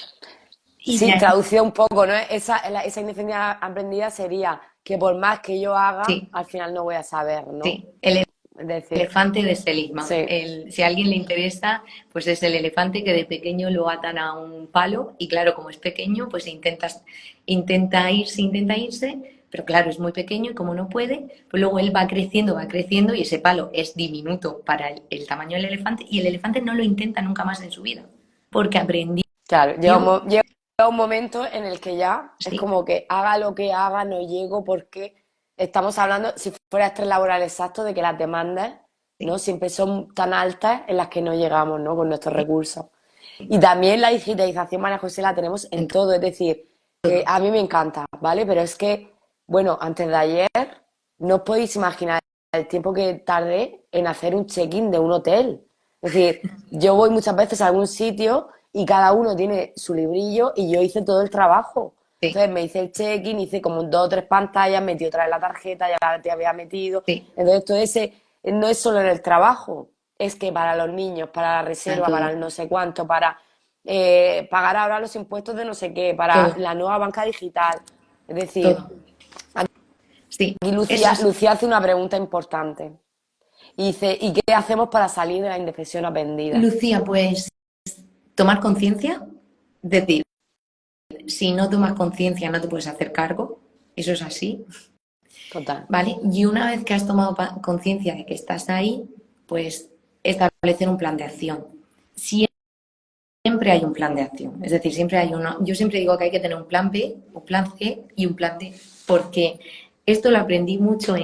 Y de Sí, ahí, traducido un poco, ¿no? Esa independencia aprendida sería que por más que yo haga, sí, al final no voy a saber, ¿no? sí, el Es decir, elefante de Seligman. sí, Si a alguien le interesa, pues es el elefante que de pequeño lo atan a un palo y claro, como es pequeño, pues intenta irse, pero claro, es muy pequeño y como no puede, pues luego él va creciendo y ese palo es diminuto para el tamaño del elefante y el elefante no lo intenta nunca más en su vida, porque aprendió, claro. Llega un momento en el que ya es sí, como que haga lo que haga, no llego porque estamos hablando, si fuera estrés laboral exacto, de que las demandas, ¿no? sí, Siempre son tan altas en las que no llegamos, ¿no? Con nuestros sí, recursos. Y también la digitalización, María José, la tenemos en en todo, es decir, que todo. a mí me encanta, ¿vale? Pero es que, bueno, antes de ayer, no os podéis imaginar el tiempo que tardé en hacer un check-in de un hotel. Es decir, yo voy muchas veces a algún sitio y cada uno tiene su librillo y yo hice todo el trabajo. Sí, Entonces me hice el check-in, hice como 2 o 3 pantallas, metí otra vez la tarjeta, ya te había metido. sí, Entonces todo ese no es solo en el trabajo, es que para los niños, para la para reserva, para todo, el no sé cuánto, para pagar ahora los impuestos de no sé qué, para todo. la nueva banca digital. Es decir, todo. Sí, aquí eso Lucía, es. Lucía hace una pregunta importante. Y dice, ¿y qué hacemos para salir de la indecisión aprendida? Lucía, pues tomar conciencia, decir, si no tomas conciencia no te puedes hacer cargo, eso es así, Total. ¿vale? Y una vez que has tomado conciencia de que estás ahí, pues establecer un plan de acción. Siempre hay un plan de acción, es decir, siempre hay uno. Yo siempre digo que hay que tener un plan B, un plan C y un plan D, porque esto lo aprendí mucho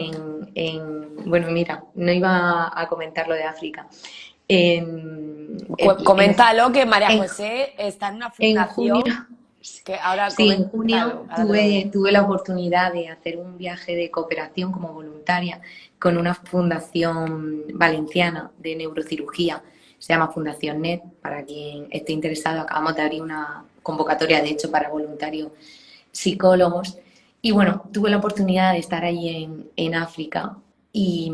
bueno, mira, no iba a comentar lo de África. Coméntalo que María En, José está en una en junio, fundación que ahora sí, en junio coméntalo, ahora te lo digo. tuve la oportunidad de hacer un viaje de cooperación como voluntaria con una fundación valenciana de neurocirugía. Se llama Fundación NET, para quien esté interesado. Acabamos de abrir una convocatoria, de hecho, para voluntarios psicólogos. Y bueno, tuve la oportunidad de estar allí en África y,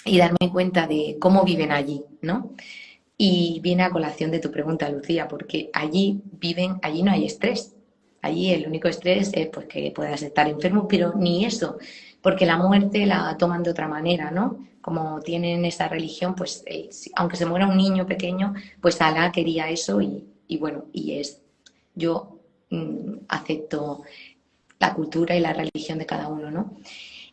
y darme cuenta de cómo viven allí, ¿no? Y viene a colación de tu pregunta, Lucía, porque allí no hay estrés. Allí el único estrés es pues, que puedas estar enfermo, pero ni eso, porque la muerte la toman de otra manera, ¿no? Como tienen esa religión, pues aunque se muera un niño pequeño, pues Alá quería eso y bueno, yo acepto la cultura y la religión de cada uno, ¿no?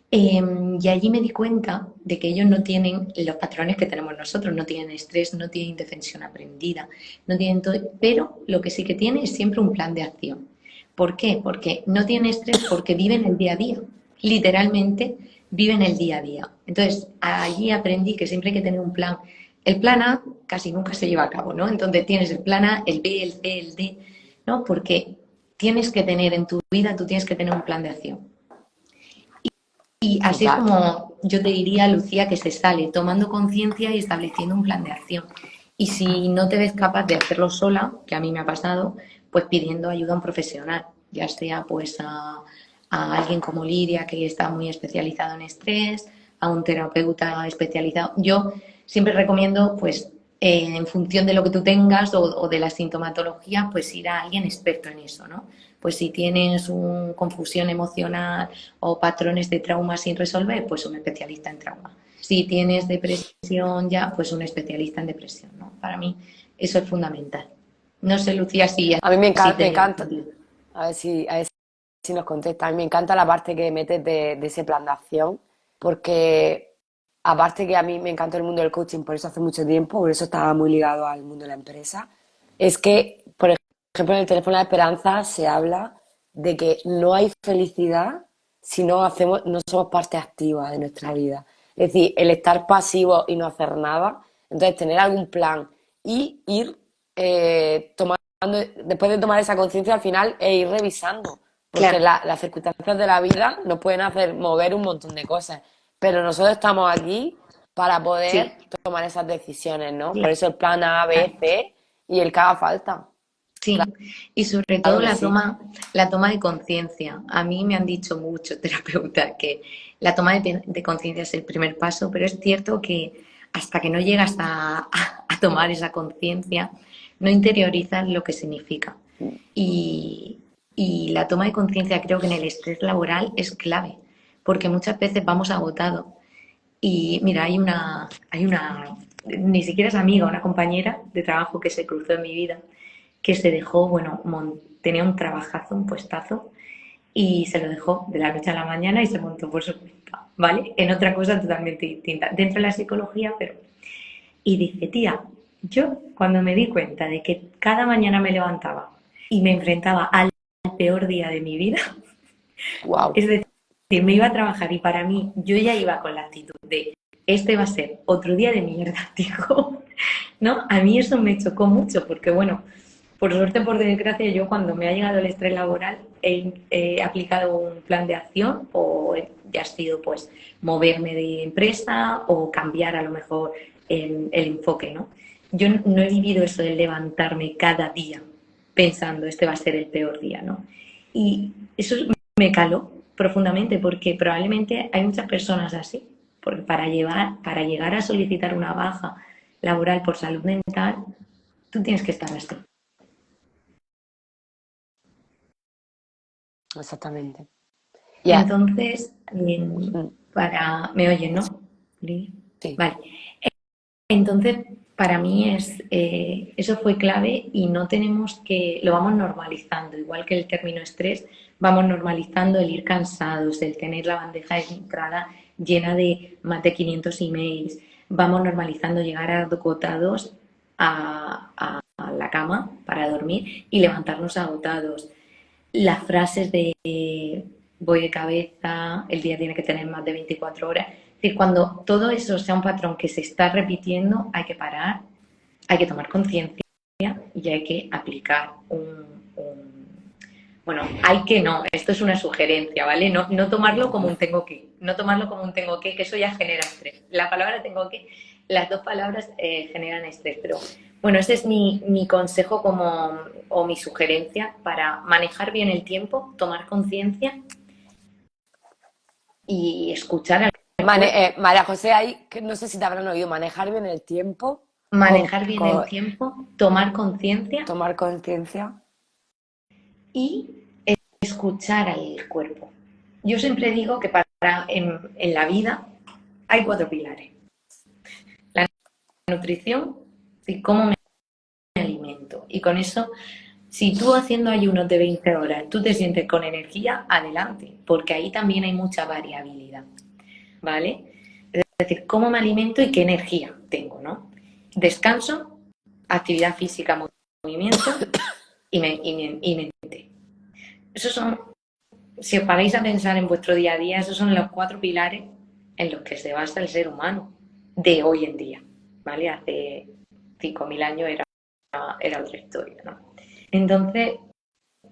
Y allí me di cuenta de que ellos no tienen los patrones que tenemos nosotros, no tienen estrés, no tienen indefensión aprendida, no tienen todo, pero lo que sí que tienen es siempre un plan de acción. ¿Por qué? Porque no tienen estrés porque viven el día a día, literalmente viven el día a día. Entonces, allí aprendí que siempre hay que tener un plan. El plan A casi nunca se lleva a cabo, ¿no? Entonces tienes el plan A, el B, el C, el D, ¿no? Porque tienes que tener en tu vida, tú tienes que tener un plan de acción. Y así es Total. como yo te diría, Lucía, que se sale tomando conciencia y estableciendo un plan de acción. Y si no te ves capaz de hacerlo sola, que a mí me ha pasado, pues pidiendo ayuda a un profesional, ya sea pues a alguien como Lidia, que está muy especializado en estrés, a un terapeuta especializado. Yo siempre recomiendo, pues, en función de lo que tú tengas o de la sintomatología, pues ir a alguien experto en eso, ¿no? Pues si tienes una confusión emocional o patrones de trauma sin resolver, pues un especialista en trauma. Si tienes depresión ya, pues un especialista en depresión, ¿no? Para mí eso es fundamental. No sé, Lucía, A mí si me te... encanta, a ver si nos contesta. A mí me encanta la parte que metes de ese plan de acción, porque aparte que a mí me encanta el mundo del coaching, por eso hace mucho tiempo, por eso estaba muy ligado al mundo de la empresa, es que, por ejemplo, en el teléfono de la esperanza se habla de que no hay felicidad si no hacemos, no somos parte activa de nuestra vida. Es decir, el estar pasivo y no hacer nada, entonces tener algún plan y ir tomando, después de tomar esa conciencia al final e ir revisando, porque Claro, las circunstancias de la vida nos pueden hacer mover un montón de cosas, pero nosotros estamos aquí para sí, poder tomar esas decisiones, ¿no? Por claro. eso el plan A, B, C y el que haga falta. Sí, y sobre todo Claro que sí. la toma de conciencia. A mí me han dicho muchos terapeutas que la toma de conciencia es el primer paso, pero es cierto que hasta que no llegas a tomar esa conciencia, no interiorizas lo que significa. Y, y la toma de conciencia creo que en el estrés laboral es clave, porque muchas veces vamos agotados. Y mira, ni siquiera es amiga, una compañera de trabajo que se cruzó en mi vida que se dejó, bueno, tenía un trabajazo, un puestazo, y se lo dejó de la noche a la mañana y se montó por su cuenta, ¿vale? En otra cosa totalmente distinta, dentro de la psicología, pero... Y dice, tía, yo cuando me di cuenta de que cada mañana me levantaba y me enfrentaba al peor día de mi vida, Wow. es decir, me iba a trabajar y para mí yo ya iba con la actitud de, este va a ser otro día de mierda, digo, ¿no? A mí eso me chocó mucho porque, bueno, por suerte, por desgracia, yo cuando me ha llegado el estrés laboral he aplicado un plan de acción o ya ha sido pues moverme de empresa o cambiar a lo mejor el enfoque, ¿no? Yo no he vivido eso de levantarme cada día pensando este va a ser el peor día, ¿no? Y eso me caló profundamente porque probablemente hay muchas personas así, porque para llegar a solicitar una baja laboral por salud mental, tú tienes que estar así. exactamente. Ya, Entonces, mm, ¿me oyes, no, Lidia? sí. Vale. Entonces, para mí eso fue clave y no tenemos lo vamos normalizando, igual que el término estrés, vamos normalizando el ir cansados, el tener la bandeja de entrada llena de más de 500 emails, vamos normalizando llegar agotados a la cama para dormir y levantarnos agotados. Las frases de voy de cabeza, el día tiene que tener más de 24 horas. Es decir, cuando todo eso sea un patrón que se está repitiendo, hay que parar, hay que tomar conciencia y hay que aplicar bueno, hay que no, esto es una sugerencia, ¿vale? No, no tomarlo como un tengo que, no tomarlo como un tengo que eso ya genera estrés. La palabra tengo que, las dos palabras generan estrés, pero bueno, ese es mi consejo o mi sugerencia para manejar bien el tiempo, tomar conciencia y escuchar al cuerpo. María José, ahí, que no sé si te habrán oído, manejar bien el tiempo, Manejar bien el tiempo, tomar conciencia tomar conciencia. y escuchar al cuerpo. Yo siempre digo que en la vida hay cuatro pilares. La nutrición y cómo me alimento. Y con eso, si tú haciendo ayunos de 20 horas, tú te sientes con energía, adelante, porque ahí también hay mucha variabilidad, ¿vale? Es decir, cómo me alimento y qué energía tengo, ¿no? Descanso, actividad física, movimiento y mente. Esos son, si os paráis a pensar en vuestro día a día, esos son los cuatro pilares en los que se basa el ser humano de hoy en día, ¿vale? Hace 5.000 años era otra historia, ¿no? Entonces,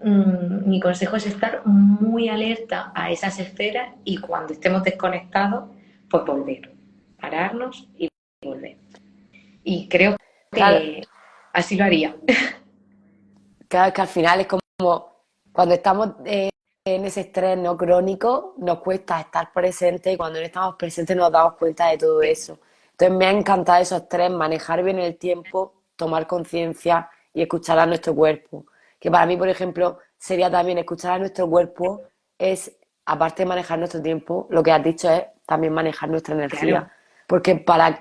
mi consejo es estar muy alerta a esas esferas y cuando estemos desconectados, pues volver, pararnos y volver. Y creo Claro, que así lo haría. claro, que al final es como cuando estamos en ese estrés no crónico, nos cuesta estar presentes y cuando no estamos presentes nos damos cuenta de todo eso. Entonces me ha encantado esos tres, manejar bien el tiempo, tomar conciencia y escuchar a nuestro cuerpo. Que para mí, por ejemplo, sería también escuchar a nuestro cuerpo, es, aparte de manejar nuestro tiempo, lo que has dicho es también manejar nuestra energía. Claro, Porque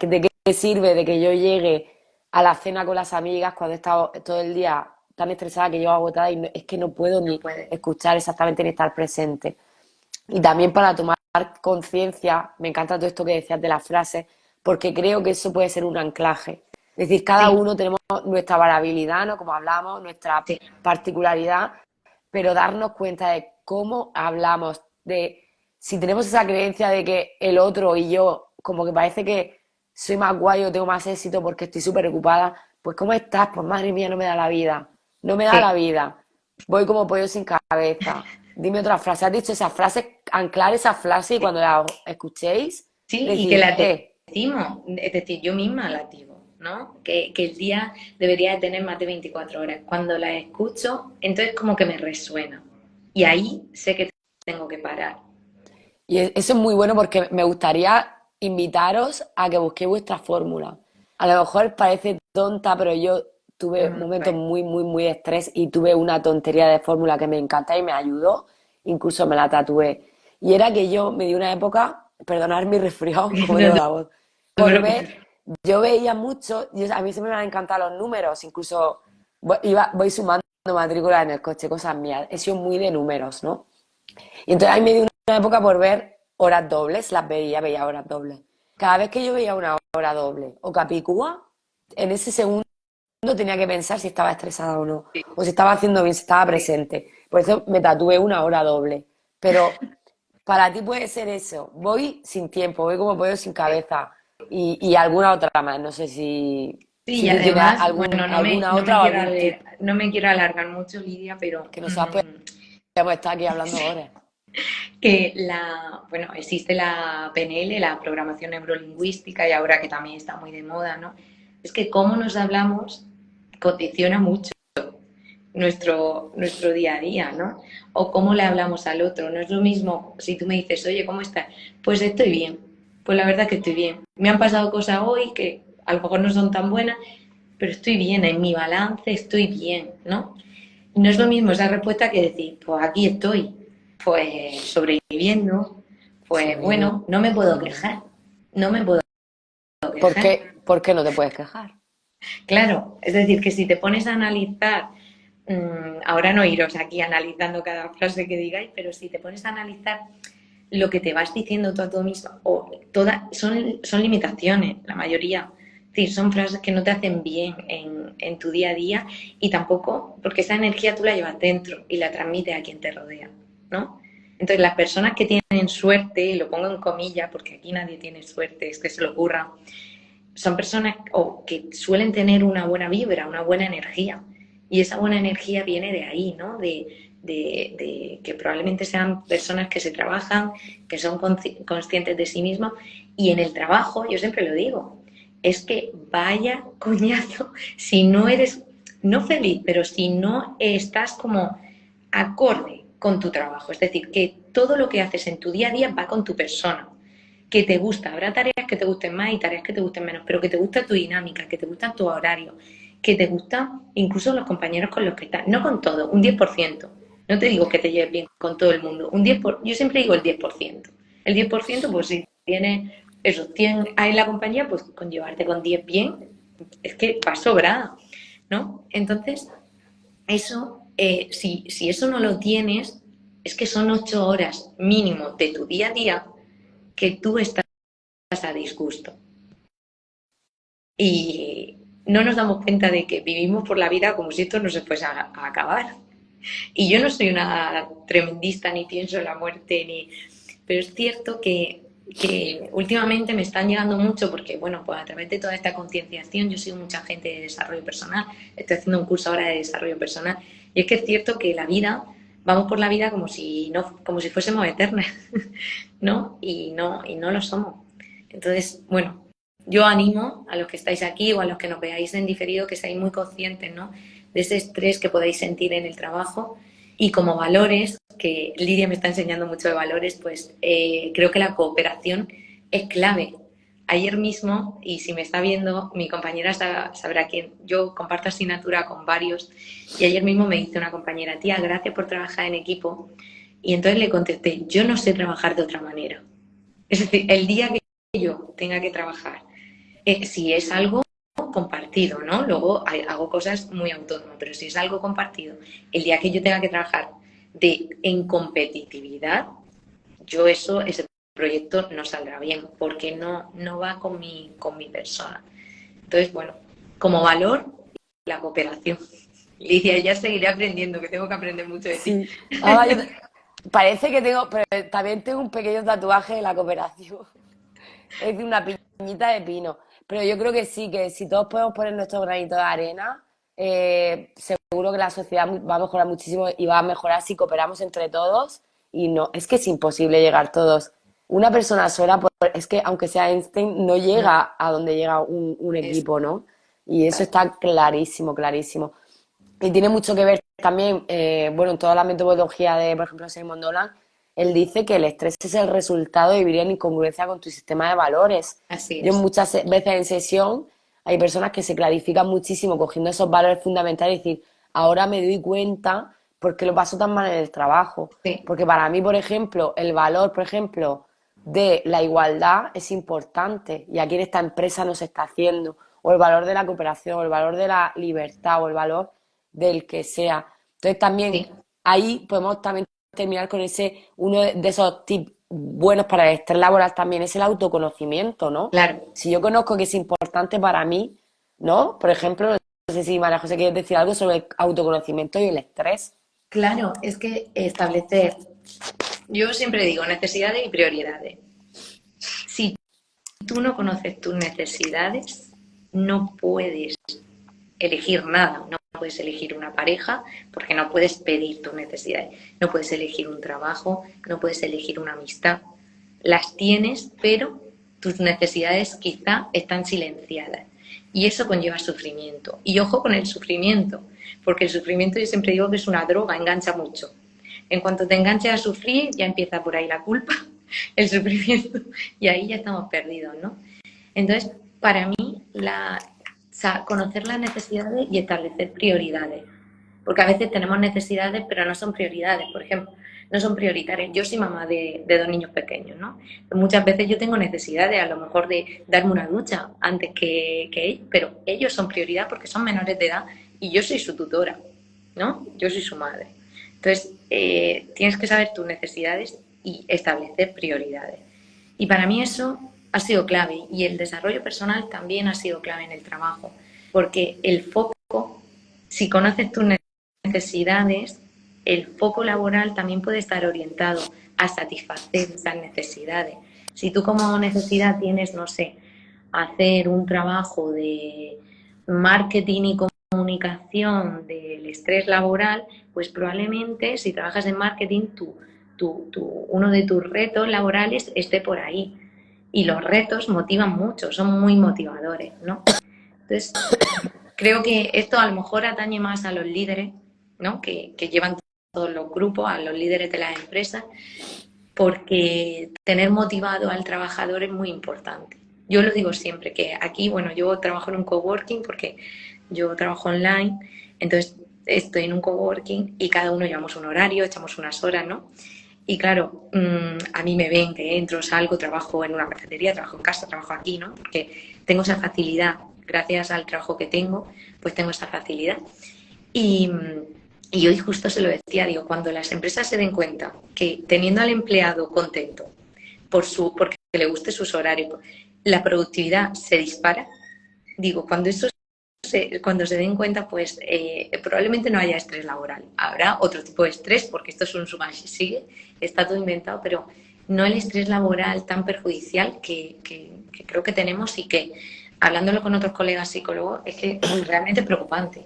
¿de qué sirve de que yo llegue a la cena con las amigas cuando he estado todo el día tan estresada que llego agotada y es que no puedo no ni puede. escuchar exactamente ni estar presente? Y también para tomar conciencia, me encanta todo esto que decías de las frases, porque creo que eso puede ser un anclaje. Es decir, cada Sí, uno tenemos nuestra variabilidad, ¿no? Como hablamos, nuestra sí, particularidad, pero darnos cuenta de cómo hablamos, de si tenemos esa creencia de que el otro y yo, como que parece que soy más guay o tengo más éxito porque estoy súper ocupada, pues ¿cómo estás? Pues madre mía, no me da la vida, no me da la sí. vida, voy como pollo sin cabeza. Dime otra frase, has dicho esa frase, anclar esa frase y cuando la escuchéis, Sí, y que decir, las decimos, es decir, yo misma las digo, ¿no? Que el día debería de tener más de 24 horas. Cuando las escucho, entonces como que me resuena. Y ahí sé que tengo que parar. y eso es muy bueno porque me gustaría invitaros a que busquéis vuestra fórmula. A lo mejor parece tonta, pero yo tuve momentos Vale. muy, muy, muy de estrés y tuve una tontería de fórmula que me encanta y me ayudó. Incluso me la tatué. Y era que yo me di una época, perdonar mi resfriado, como No tengo te la voz, por preocupes. ver, yo veía mucho, a mí siempre me han encantado los números, incluso voy sumando matrículas en el coche, cosas mías. He sido muy de números, ¿no? Y entonces ahí me dio una época por ver horas dobles, veía horas dobles. Cada vez que yo veía una hora doble o capicúa, en ese segundo tenía que pensar si estaba estresada o no, Sí, o si estaba haciendo bien, si estaba sí. presente. Por eso me tatué una hora doble. Pero para ti puede ser eso. Voy sin tiempo, voy como puedo sin cabeza. Y alguna otra más. No sé Sí, si y tú tienes además, bueno, alguna otra o algún tip no me quiero alargar mucho, Lidia, pero que nosotros podemos estar aquí hablando horas. bueno, existe la PNL, la programación neurolingüística, y ahora que también está muy de moda, ¿no? Es que cómo nos hablamos condiciona mucho nuestro día a día, ¿no? O cómo le hablamos al otro. No es lo mismo si tú me dices, oye, ¿cómo estás? Pues estoy bien. Pues la verdad que estoy bien. Me han pasado cosas hoy que a lo mejor no son tan buenas, pero estoy bien, en mi balance estoy bien, ¿no? No es lo mismo esa respuesta que decir, pues aquí estoy. Pues sobreviviendo, pues Sobreviviendo. bueno, no me puedo quejar, no me puedo ¿Por quejar. qué, por qué no te puedes quejar? Claro, es decir, que si te pones a analizar, ahora no iros aquí analizando cada frase que digáis, pero si te pones a analizar lo que te vas diciendo tú a ti misma, o todas, son limitaciones, la mayoría. Es decir, son frases que no te hacen bien en tu día a día y tampoco, porque esa energía tú la llevas dentro y la transmites a quien te rodea, ¿no? Entonces, las personas que tienen suerte, y lo pongo en comillas porque aquí nadie tiene suerte, es que se lo ocurra, son personas o que suelen tener una buena vibra, una buena energía. Y esa buena energía viene de ahí, ¿no? De que probablemente sean personas que se trabajan, que son conscientes de sí mismos. Y en el trabajo, yo siempre lo digo, es que vaya coñazo si no eres, no feliz, pero si no estás como acorde con tu trabajo. Es decir, que todo lo que haces en tu día a día va con tu persona que te gusta. Habrá tareas que te gusten más y tareas que te gusten menos, pero que te gusta tu dinámica, que te gustan tus horarios, que te gustan incluso los compañeros con los que estás. No con todo, un 10%. No te digo que te lleves bien con todo el mundo. Yo siempre digo el 10%. El 10%, pues si tienes esos 100 ahí en la compañía, pues con llevarte con 10 bien, es que va sobrada, ¿no? Entonces, eso, si eso no lo tienes, es que son 8 horas mínimo de tu día a día que tú estás a disgusto. Y no nos damos cuenta de que vivimos por la vida como si esto no se fuese a acabar. Y yo no soy una tremendista, ni pienso en la muerte, ni... pero es cierto que últimamente me están llegando mucho porque, bueno, pues a través de toda esta concienciación, yo sigo mucha gente de desarrollo personal, estoy haciendo un curso ahora de desarrollo personal, y es que es cierto que la vida, vamos por la vida como si, no, como si fuésemos eternas, ¿no? Y no lo somos. Entonces, bueno, yo animo a los que estáis aquí o a los que nos veáis en diferido que seáis muy conscientes, ¿no? De ese estrés que podéis sentir en el trabajo y como valores, que Lidia me está enseñando mucho de valores, pues creo que la cooperación es clave. Ayer mismo, y si me está viendo, mi compañera sabrá que yo comparto asignatura con varios, y ayer mismo me dice una compañera, tía, gracias por trabajar en equipo, y entonces le contesté, yo no sé trabajar de otra manera. Es decir, el día que yo tenga que trabajar, si es algo compartido, ¿no? Luego hago cosas muy autónomas, pero si es algo compartido, el día que yo tenga que trabajar en competitividad, ese proyecto no saldrá bien, porque no va con mi persona. Entonces, bueno, como valor, la cooperación. Lidia, ya seguiré aprendiendo, que tengo que aprender mucho de ti. Sí. Ahora parece que tengo, pero también tengo un pequeño tatuaje de la cooperación. Es de una piñita de pino. Pero yo creo que sí, que si todos podemos poner nuestro granito de arena, seguro que la sociedad va a mejorar muchísimo y va a mejorar si cooperamos entre todos. Y no, es que es imposible llegar todos. Una persona sola, es que aunque sea Einstein, no No, llega a donde llega un es, equipo, ¿no? Y eso está clarísimo, clarísimo. Y tiene mucho que ver también, bueno, en toda la metodología de, por ejemplo, Simon Dolan, él dice que el estrés es el resultado de vivir en incongruencia con tu sistema de valores. así Yo es. muchas veces en sesión hay personas que se clarifican muchísimo cogiendo esos valores fundamentales y decir, ahora me doy cuenta por qué lo paso tan mal en el trabajo. Sí, Porque para mí, por ejemplo, el valor, por ejemplo, de la igualdad es importante y aquí en esta empresa no se está haciendo. O el valor de la cooperación, o el valor de la libertad, o el valor del que sea. Entonces también sí, ahí podemos también terminar con ese, uno de esos tips buenos para el estrés laboral también es el autoconocimiento, ¿no? claro. Si yo conozco que es importante para mí, ¿no? Por ejemplo, no sé si María José quieres decir algo sobre el autoconocimiento y el estrés. Claro, es que establecer, yo siempre digo necesidades y prioridades. Si tú no conoces tus necesidades, no puedes elegir nada. No puedes elegir una pareja porque no puedes pedir tus necesidades. No puedes elegir un trabajo, no puedes elegir una amistad. Las tienes, pero tus necesidades quizá están silenciadas. Y eso conlleva sufrimiento. Y ojo con el sufrimiento, porque el sufrimiento yo siempre digo que es una droga, engancha mucho. En cuanto te enganches a sufrir, ya empieza por ahí la culpa, el sufrimiento, y ahí ya estamos perdidos, ¿no? Entonces, para mí, conocer las necesidades y establecer prioridades. porque a veces tenemos necesidades, pero no son prioridades, por ejemplo, no son prioritarias. Yo soy mamá de dos niños pequeños, ¿no? Muchas veces yo tengo necesidades, a lo mejor de darme una ducha antes que ellos, pero ellos son prioridad porque son menores de edad y yo soy su tutora, ¿no? Yo soy su madre. Entonces, tienes que saber tus necesidades y establecer prioridades. Y para mí eso ha sido clave y el desarrollo personal también ha sido clave en el trabajo, porque el foco, si conoces tus necesidades, el foco laboral también puede estar orientado a satisfacer esas necesidades. Si tú como necesidad tienes, no sé, hacer un trabajo de marketing y comunicación del estrés laboral, pues probablemente si trabajas en marketing, uno de tus retos laborales esté por ahí. Y los retos motivan mucho, son muy motivadores, ¿no? Entonces, creo que esto a lo mejor atañe más a los líderes, ¿no? Que llevan todos los grupos, a los líderes de las empresas, porque tener motivado al trabajador es muy importante. Yo lo digo siempre, que aquí, bueno, yo trabajo en un coworking porque yo trabajo online, entonces estoy en un coworking y cada uno llevamos un horario, echamos unas horas, ¿no? Y claro, a mí me ven que entro, salgo, trabajo en una cafetería, trabajo en casa, trabajo aquí, ¿no? Porque tengo esa facilidad, gracias al trabajo que tengo, pues tengo esa facilidad. Y, y hoy justo se lo decía, digo, cuando las empresas se den cuenta que teniendo al empleado contento porque le guste sus horarios, la productividad se dispara, digo, cuando se den cuenta, pues probablemente no haya estrés laboral. Habrá otro tipo de estrés, porque esto es un suma y sigue, está todo inventado, pero no el estrés laboral tan perjudicial que creo que tenemos y que, hablándolo con otros colegas psicólogos, es que es realmente preocupante.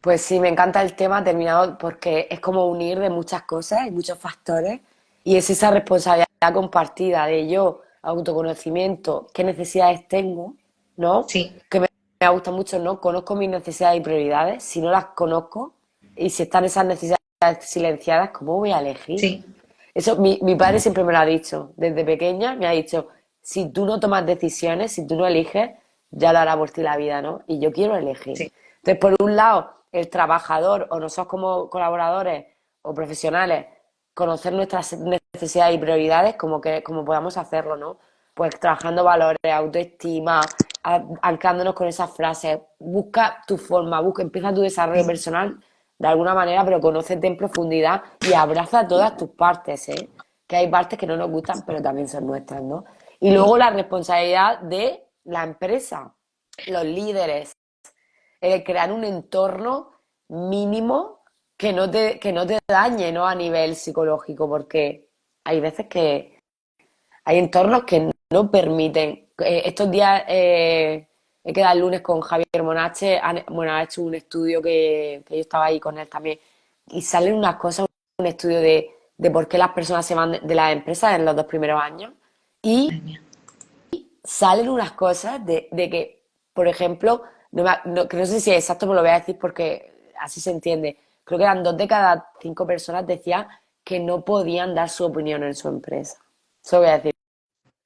Pues sí, me encanta el tema terminado porque es como unir de muchas cosas y muchos factores y es esa responsabilidad compartida de yo, autoconocimiento, qué necesidades tengo, ¿no? Sí, Que me gusta mucho, ¿no? Conozco mis necesidades y prioridades. Si no las conozco y si están esas necesidades silenciadas, ¿cómo voy a elegir? sí, Eso, mi padre siempre me lo ha dicho, desde pequeña me ha dicho, si tú no tomas decisiones, si tú no eliges, ya lo hará por ti la vida, ¿no? Y yo quiero elegir. sí, Entonces, por un lado, el trabajador o nosotros como colaboradores o profesionales, conocer nuestras necesidades y prioridades como podamos hacerlo, ¿no? Pues trabajando valores, autoestima, anclándonos con esas frases, busca tu forma, empieza tu desarrollo sí, personal de alguna manera, pero conócete en profundidad y abraza todas tus partes, ¿eh? Que hay partes que no nos gustan, pero también son nuestras, ¿no? Y luego sí, la responsabilidad de la empresa, los líderes, crear un entorno mínimo que no te dañe, ¿no? A nivel psicológico, porque hay veces que hay entornos que no permiten. Estos días he quedado el lunes con Javier Monache, bueno, ha hecho un estudio que yo estaba ahí con él también, y salen unas cosas, un estudio de por qué las personas se van de las empresas en los 2 primeros años, y madre mía. salen unas cosas de que, por ejemplo, que no sé si es exacto, pero lo voy a decir porque así se entiende. Creo que eran 2 de cada 5 personas decían que no podían dar su opinión en su empresa. Eso voy a decir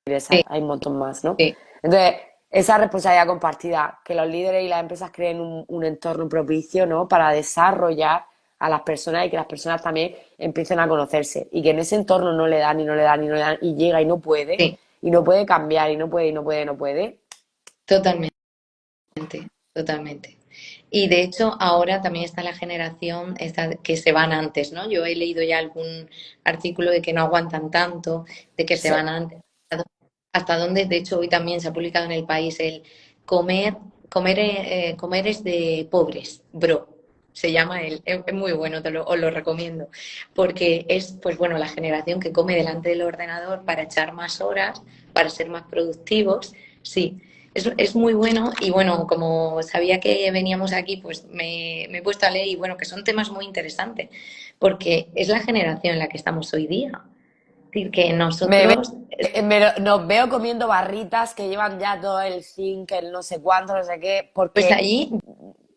Sí, esa, hay un montón más, ¿no? sí, Entonces, esa responsabilidad compartida, que los líderes y las empresas creen un entorno propicio, ¿no? Para desarrollar a las personas y que las personas también empiecen a conocerse y que en ese entorno no le dan y no le dan y no le dan y llega sí, y no puede cambiar y no puede y no puede y no puede. totalmente, totalmente. Y de hecho, ahora también está la generación esta que se van antes, ¿no? Yo he leído ya algún artículo de que no aguantan tanto, de que se Sí. van antes. Hasta dónde, de hecho, hoy también se ha publicado en el país el comer, comer es de pobres, bro. Se llama es muy bueno, os lo recomiendo, porque es, pues bueno, la generación que come delante del ordenador para echar más horas, para ser más productivos, sí, es muy bueno y bueno, como sabía que veníamos aquí, pues me he puesto a leer y bueno, que son temas muy interesantes, porque es la generación en la que estamos hoy día. Es decir, que Me, nosotros, nos veo comiendo barritas que llevan ya todo el zinc, el no sé cuánto, no sé qué, pues porque allí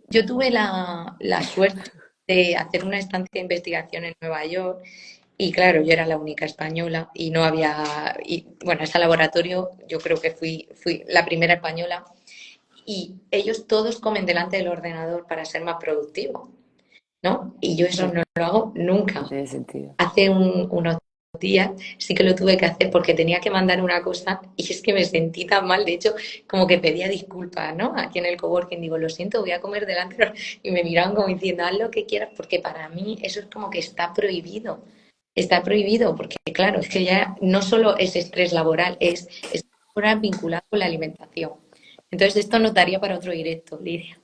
yo tuve la suerte de hacer una estancia de investigación en Nueva York y claro, yo era la única española y no había, y bueno, ese laboratorio yo creo que fui la primera española y ellos todos comen delante del ordenador para ser más productivos, ¿no? Y yo eso Sí, no lo hago no nunca. tiene sentido. Hace unos días sí que lo tuve que hacer porque tenía que mandar una cosa y es que me sentí tan mal, de hecho, como que pedía disculpas, ¿no? Aquí en el coworking digo, lo siento, voy a comer delante y me miraban como diciendo, haz lo que quieras, porque para mí eso es como que está prohibido, porque claro, es que ya no solo es estrés laboral, es estrés laboral vinculado con la alimentación. Entonces esto nos daría para otro directo, Lidia.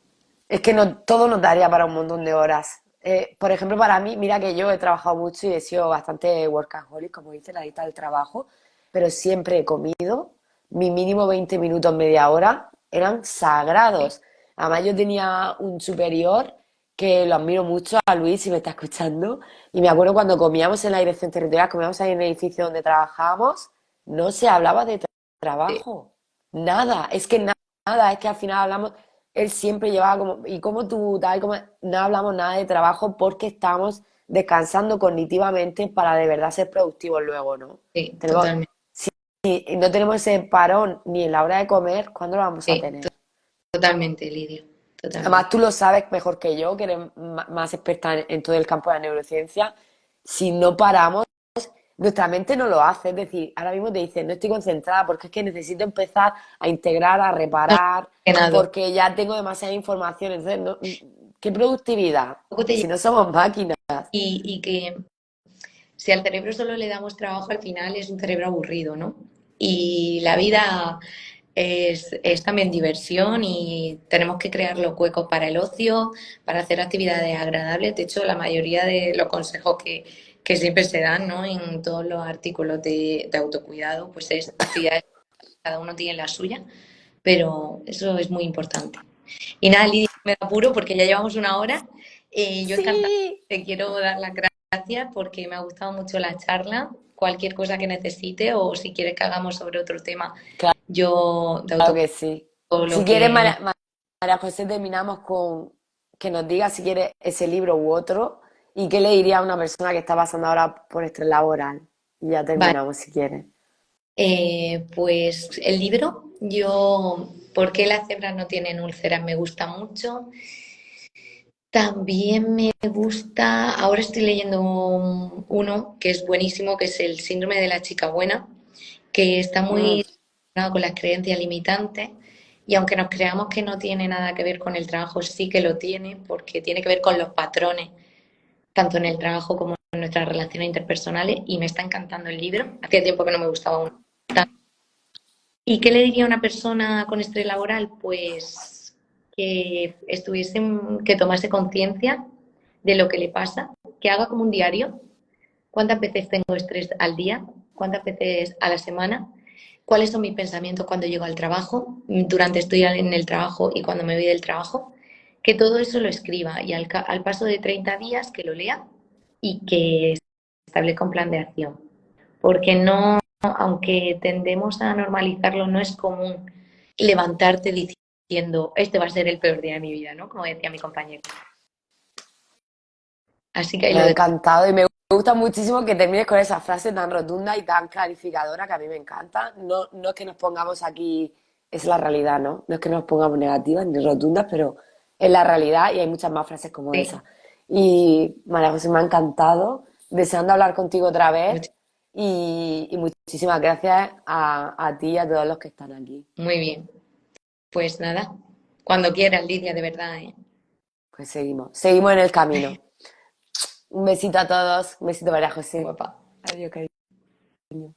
Es que no, todo nos daría para un montón de horas. Por ejemplo, para mí, mira que yo he trabajado mucho y he sido bastante workaholic, como dice la lista del trabajo, pero siempre he comido, mi mínimo 20 minutos, media hora, eran sagrados. Además, yo tenía un superior que lo admiro mucho, a Luis, si me está escuchando, y me acuerdo cuando comíamos en la dirección territorial, comíamos ahí en el edificio donde trabajábamos, no se hablaba de trabajo, nada, es que nada, es que al final hablamos, él siempre llevaba como, y como tú, tal, como, no hablamos nada de trabajo porque estamos descansando cognitivamente para de verdad ser productivos luego, ¿no? Sí, Tenemos, totalmente, y no tenemos ese parón ni en la hora de comer, ¿cuándo lo vamos a sí, tener? totalmente, Lidia, Además, totalmente. tú lo sabes mejor que yo, que eres más experta en todo el campo de la neurociencia. Si no paramos, nuestra mente no lo hace. Es decir, ahora mismo te dice, no estoy concentrada porque es que necesito empezar a integrar, a No, reparar, que nada. porque ya tengo demasiada información. Entonces, ¿qué productividad? Poco te Si lleva- no somos máquinas. y que si al cerebro solo le damos trabajo, al final es un cerebro aburrido, ¿no? Y la vida es también diversión y tenemos que crear los huecos para el ocio, para hacer actividades agradables. De hecho, la mayoría de los consejos que siempre se dan, ¿no? En todos los artículos de autocuidado, pues es actividades, cada uno tiene la suya, pero eso es muy importante. Y nada, Lidia, me apuro porque ya llevamos una hora. Yo encantada, Sí, te quiero dar las gracias porque me ha gustado mucho la charla. Cualquier cosa que necesite o si quieres que hagamos sobre otro tema, yo de claro autocuidado, que sí. Si lo quieres, que María José, terminamos con que nos diga si quiere ese libro u otro y qué le diría a una persona que está pasando ahora por estrés laboral. Y ya vale. terminamos si quieres. Pues el libro, yo, ¿por qué las cebras no tienen úlceras? Me gusta mucho. También me gusta, ahora estoy leyendo uno que es buenísimo, que es el síndrome de la chica buena, que está Mm, muy relacionado con las creencias limitantes y aunque nos creamos que no tiene nada que ver con el trabajo, sí que lo tiene porque tiene que ver con los patrones, tanto en el trabajo como en nuestras relaciones interpersonales y me está encantando el libro. Hacía tiempo que no me gustaba uno. ¿Y qué le diría a una persona con estrés laboral? Pues que que tomase conciencia de lo que le pasa, que haga como un diario. ¿Cuántas veces tengo estrés al día? ¿Cuántas veces a la semana? ¿Cuáles son mis pensamientos cuando llego al trabajo, durante estoy en el trabajo y cuando me voy del trabajo? Que todo eso lo escriba y al paso de 30 días que lo lea y que establezca un plan de acción. Porque no, aunque tendemos a normalizarlo, no es común levantarte diciendo, este va a ser el peor día de mi vida, ¿no? Como decía mi compañero. Así que ahí me lo ha dejo. encantado y me gusta muchísimo que termines con esa frase tan rotunda y tan clarificadora que a mí me encanta. No, no es que nos pongamos aquí, es la realidad, ¿no? No es que nos pongamos negativas ni rotundas, pero es la realidad y hay muchas más frases como Sí, esa. Y María José, me ha encantado, deseando hablar contigo otra vez y muchísimas gracias a ti y a todos los que están aquí. muy bien. Pues nada, cuando quieras, Lidia, de verdad, ¿eh? Pues seguimos en el camino. Un besito a todos, un besito María José. Guapa. Adiós, cariño.